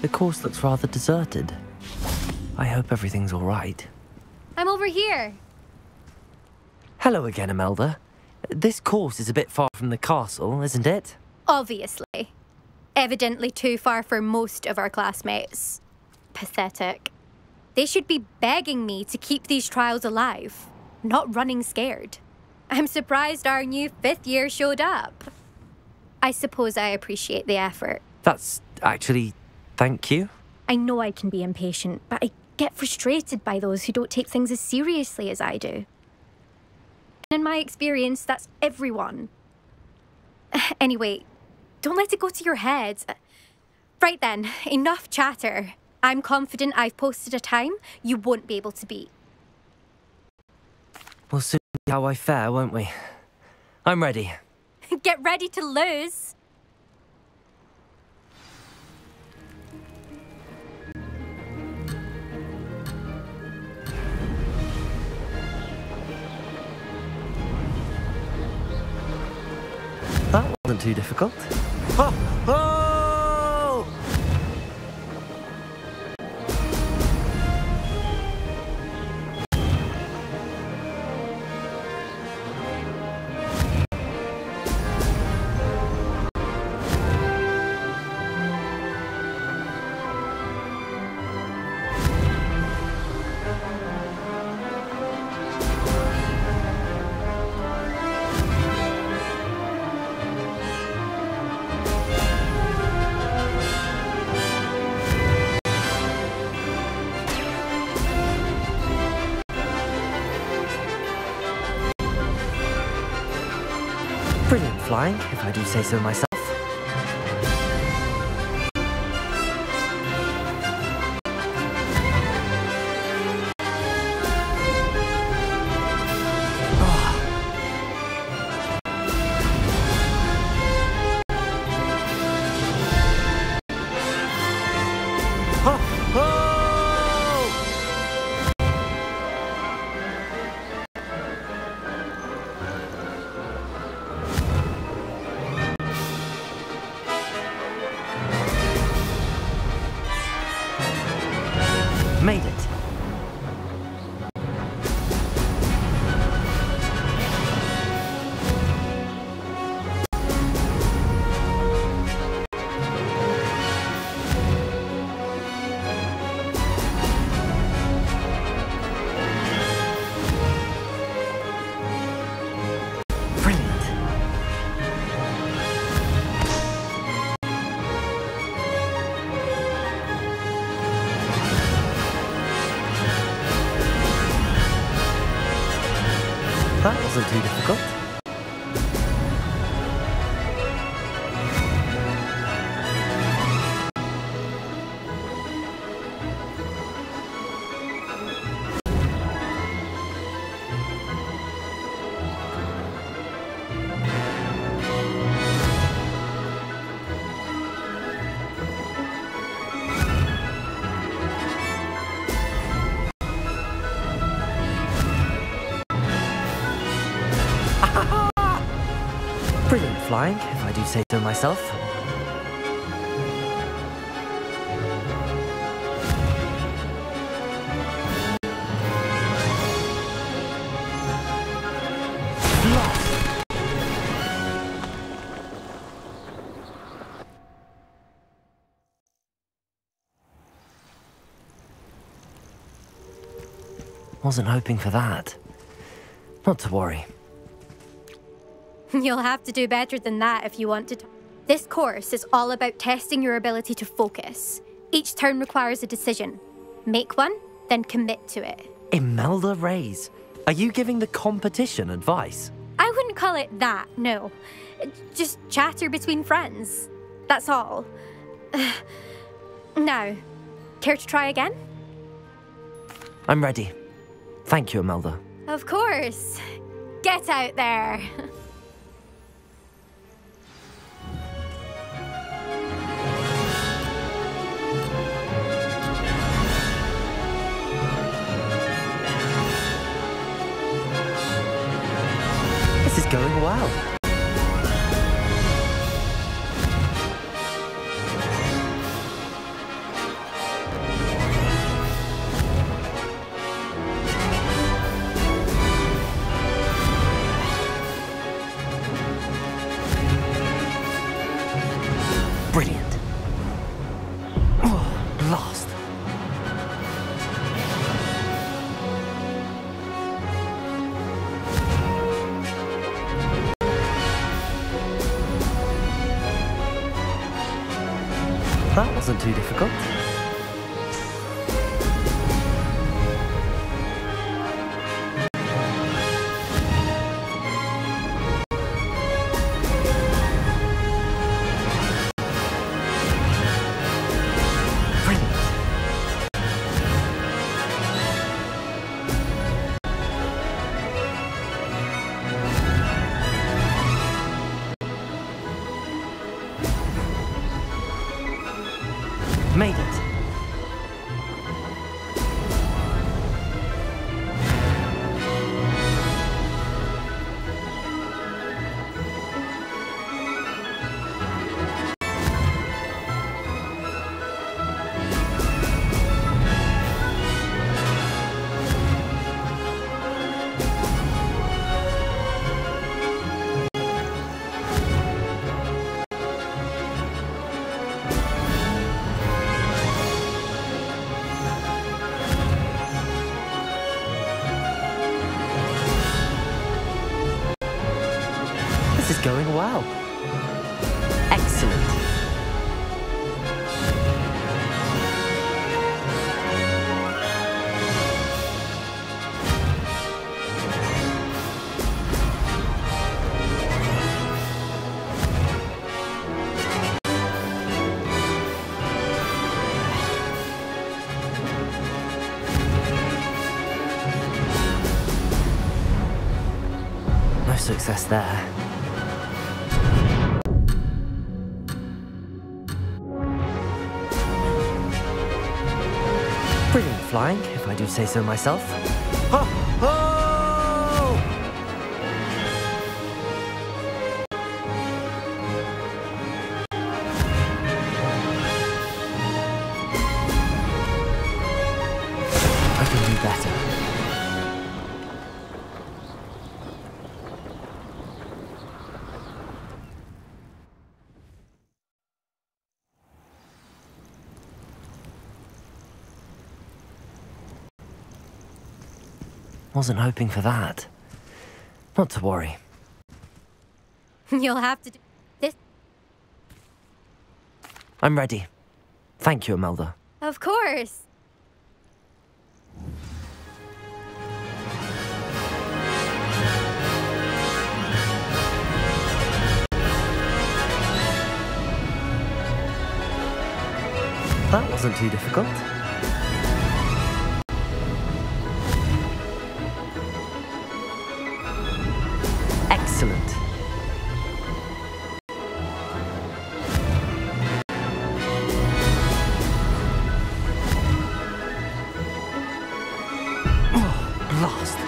The course looks rather deserted. I hope everything's all right. I'm over here. Hello again, Imelda. This course is a bit far from the castle, isn't it? Obviously. Evidently too far for most of our classmates. Pathetic. They should be begging me to keep these trials alive, not running scared. I'm surprised our new 5th year showed up. I suppose I appreciate the effort. That's actually... thank you. I know I can be impatient, but I get frustrated by those who don't take things as seriously as I do. And in my experience, that's everyone. Anyway, don't let it go to your head. Right then, enough chatter. I'm confident I've posted a time you won't be able to beat. We'll soon see how I fare, won't we? I'm ready. Get ready to lose. That wasn't too difficult. Oh! Oh! Brilliant flying, if I do say so myself. Made it. That wasn't too difficult. Brilliant flying, if I do say so myself. Wasn't hoping for that. Not to worry. You'll have to do better than that if you want to. This course is all about testing your ability to focus. Each turn requires a decision. Make one, then commit to it. Imelda Reyes, are you giving the competition advice? I wouldn't call it that, no. Just chatter between friends. That's all. Now, care to try again? I'm ready. Thank you, Imelda. Of course. Get out there. This is going well. Brilliant. Oh, blast. That wasn't too difficult. Made it. This is going well. Excellent. No success there. Brilliant flying, if I do say so myself. Ho! Ho! I can do better. Wasn't hoping for that. Not to worry. You'll have to do this. I'm ready. Thank you, Imelda. Of course. That wasn't too difficult. Excellent. Oh, blast.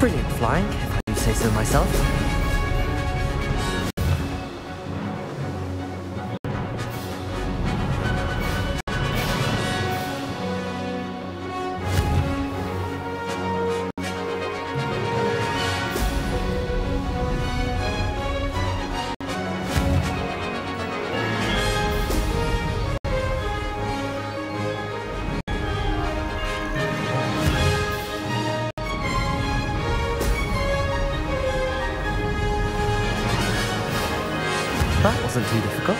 Brilliant flying, if I do say so myself. That wasn't too difficult.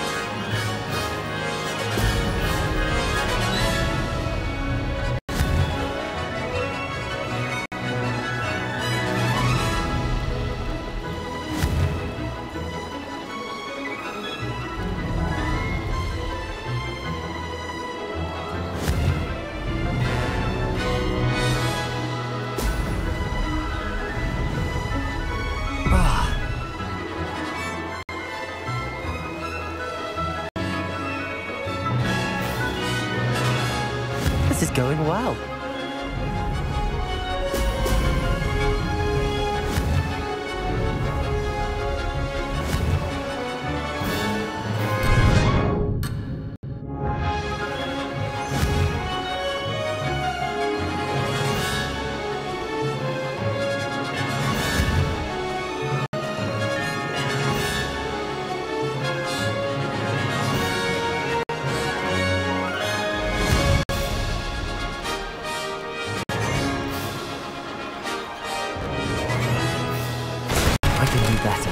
This is going well. I can do better.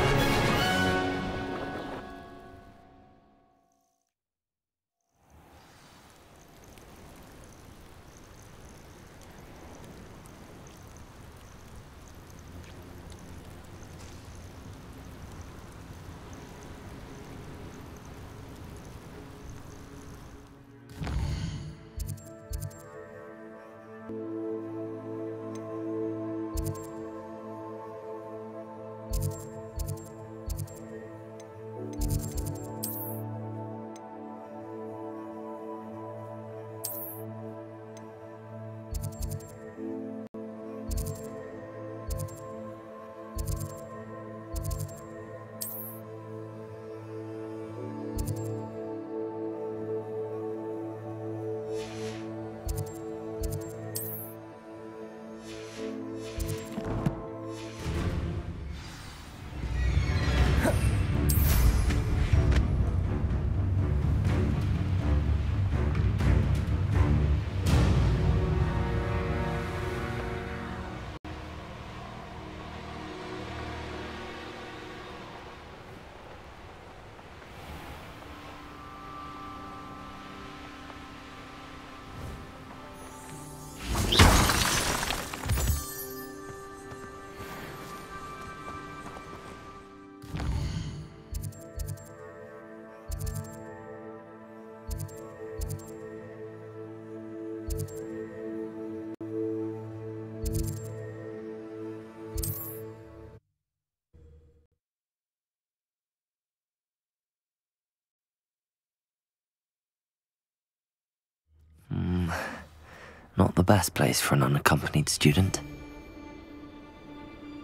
Not the best place for an unaccompanied student.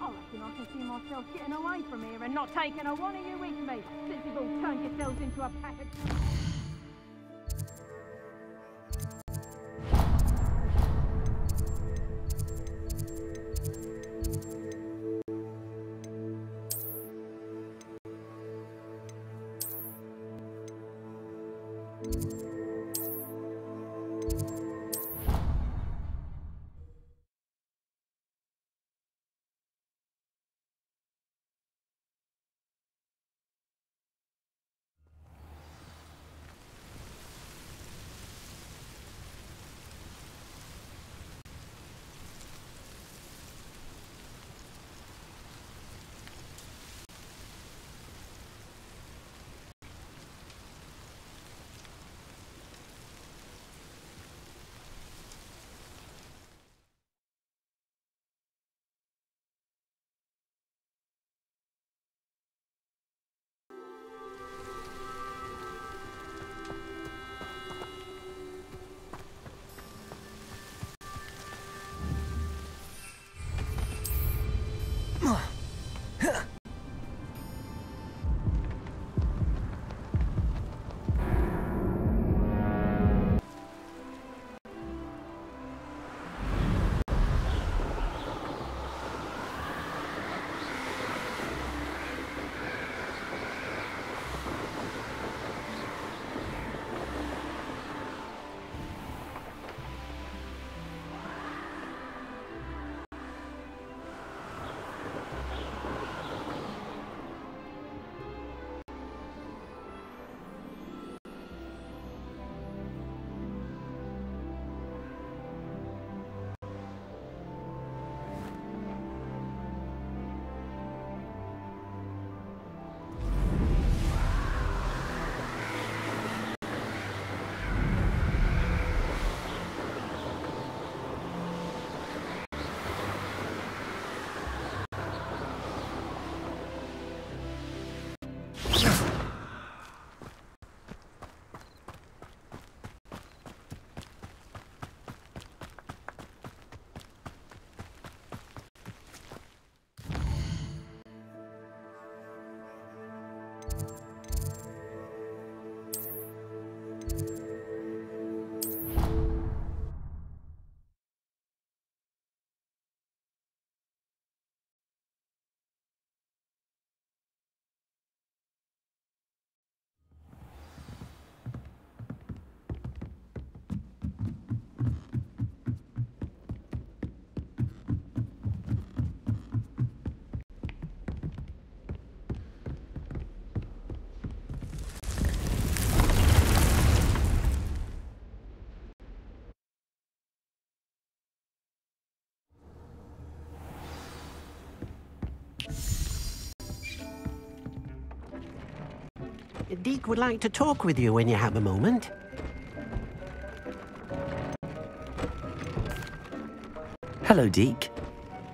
I reckon I can see myself getting away from here and not taking a one of you with me, since you've all turned yourselves into a pack of... Deke would like to talk with you when you have a moment. Hello, Deke.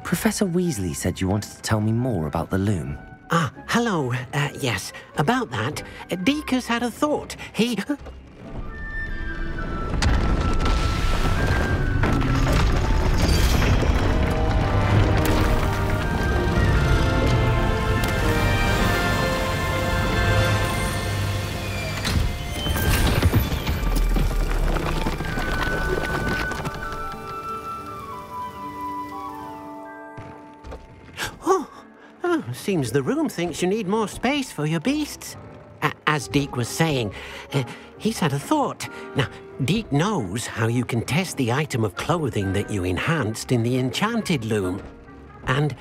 Professor Weasley said you wanted to tell me more about the loom. Ah, hello. Yes, about that. Deke has had a thought. He... Seems the room thinks you need more space for your beasts. As Deke was saying, he's had a thought. Now, Deke knows how you can test the item of clothing that you enhanced in the enchanted loom. And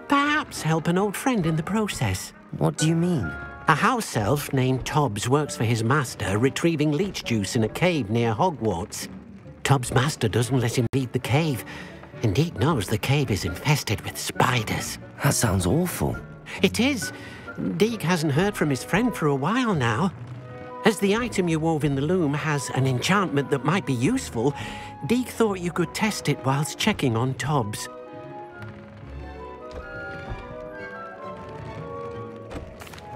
perhaps help an old friend in the process. What do you mean? A house elf named Tobbs works for his master, retrieving leech juice in a cave near Hogwarts. Tobbs' master doesn't let him leave the cave. And Deke knows the cave is infested with spiders. That sounds awful. It is. Deke hasn't heard from his friend for a while now. As the item you wove in the loom has an enchantment that might be useful, Deke thought you could test it whilst checking on Tobbs.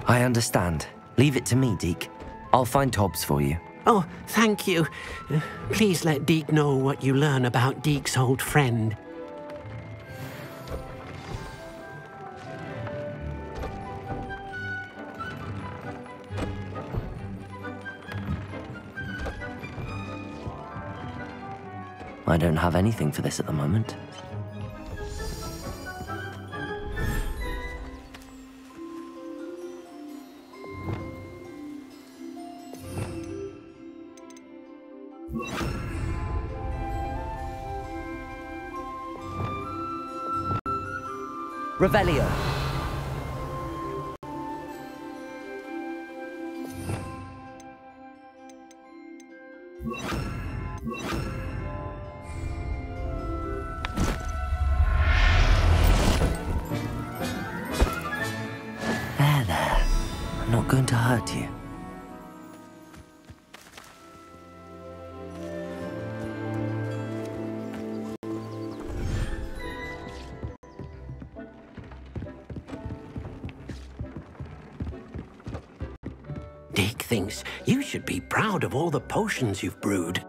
I understand. Leave it to me, Deke. I'll find Tobbs for you. Oh, thank you. Please let Deke know what you learn about Deke's old friend. I don't have anything for this at the moment. Revelio. There. I'm not going to hurt you. Deke thinks you should be proud of all the potions you've brewed.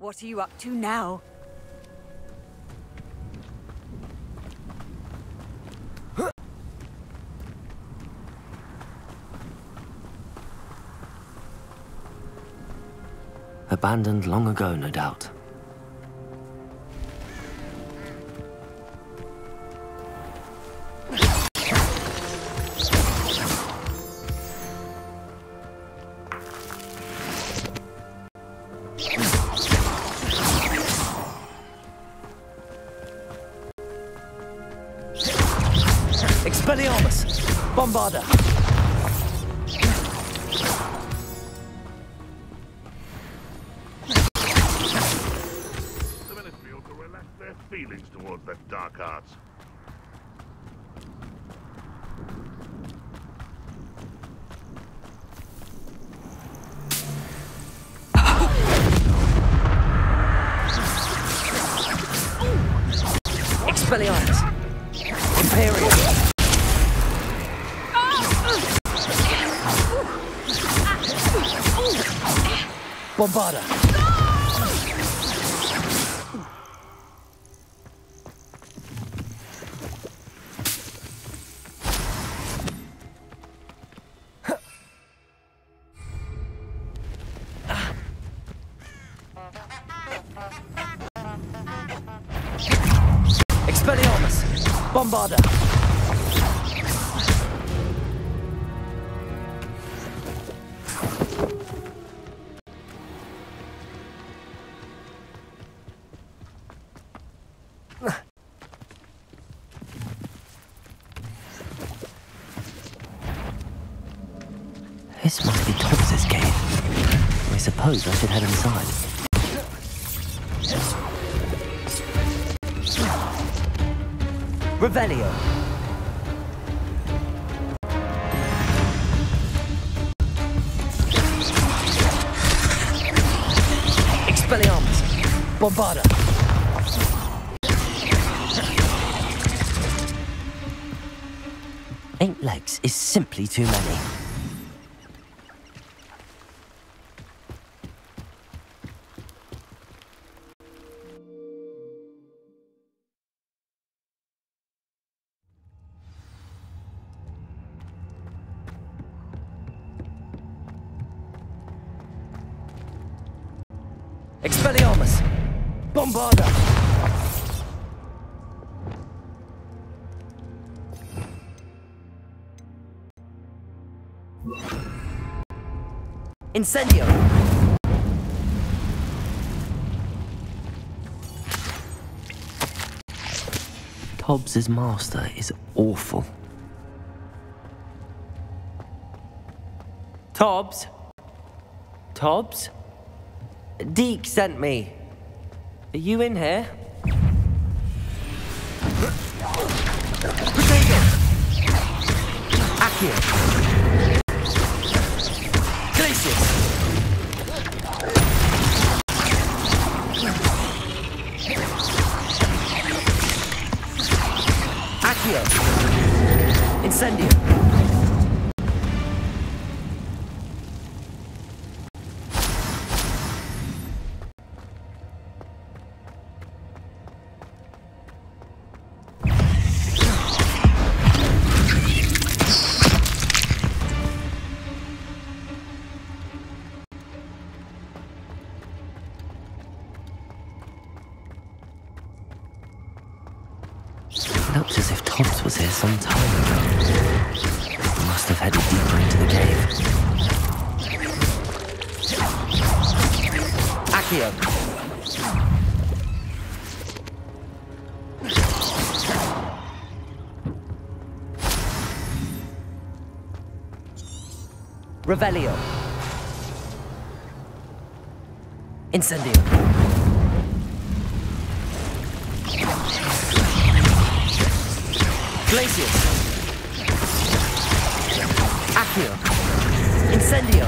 What are you up to now? Abandoned long ago, no doubt. Expelliarmus! Bombarda! The Ministry ought to relax their feelings towards that dark arts. Expelliarmus! Imperial! Bombarda! Bombarder! This must be Tobbs's cave. I suppose I should head inside. Revelio. Expelliarmus. Bombarda. Eight legs is simply too many. Expelliarmus! Bombarda! Incendio! Tobbs's master is awful. Tobbs? Tobbs? Deke sent me. Are you in here? Potato! Accio! Glacius! Accio! Incendio! Looks as if Tobbs was here some time ago. He must have headed deeper into the cave. Accio! Revelio! Incendio! Glacius! Accio! Incendio!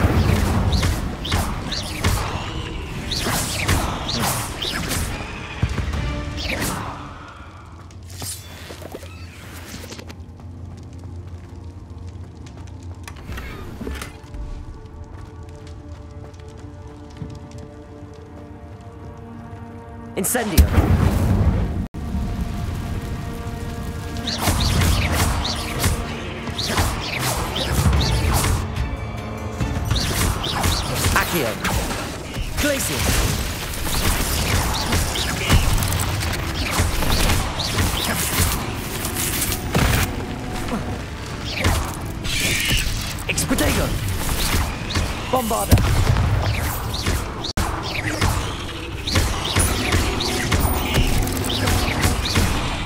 Incendio! Accio! Glacius! Expedito! Bombarda!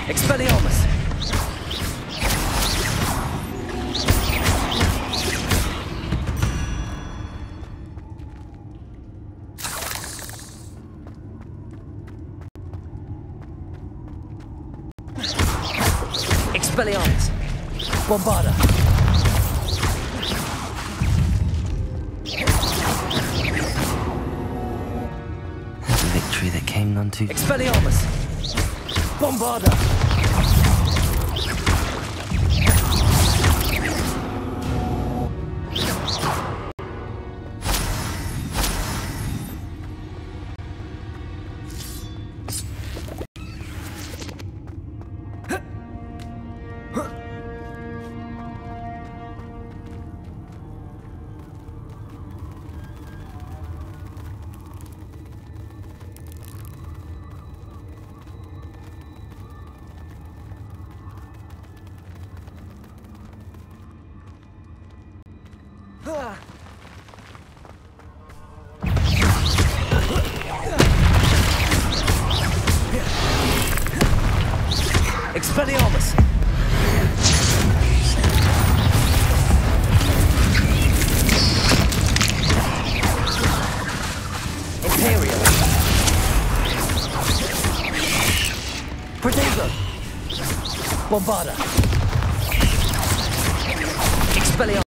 Expelliarmus! Expelliarmus! Bombarda! There's a victory that came none too... Expelliarmus! Bombarda! Expelliarmus! Imperial! Protego! Bombarda! Expelliarmus!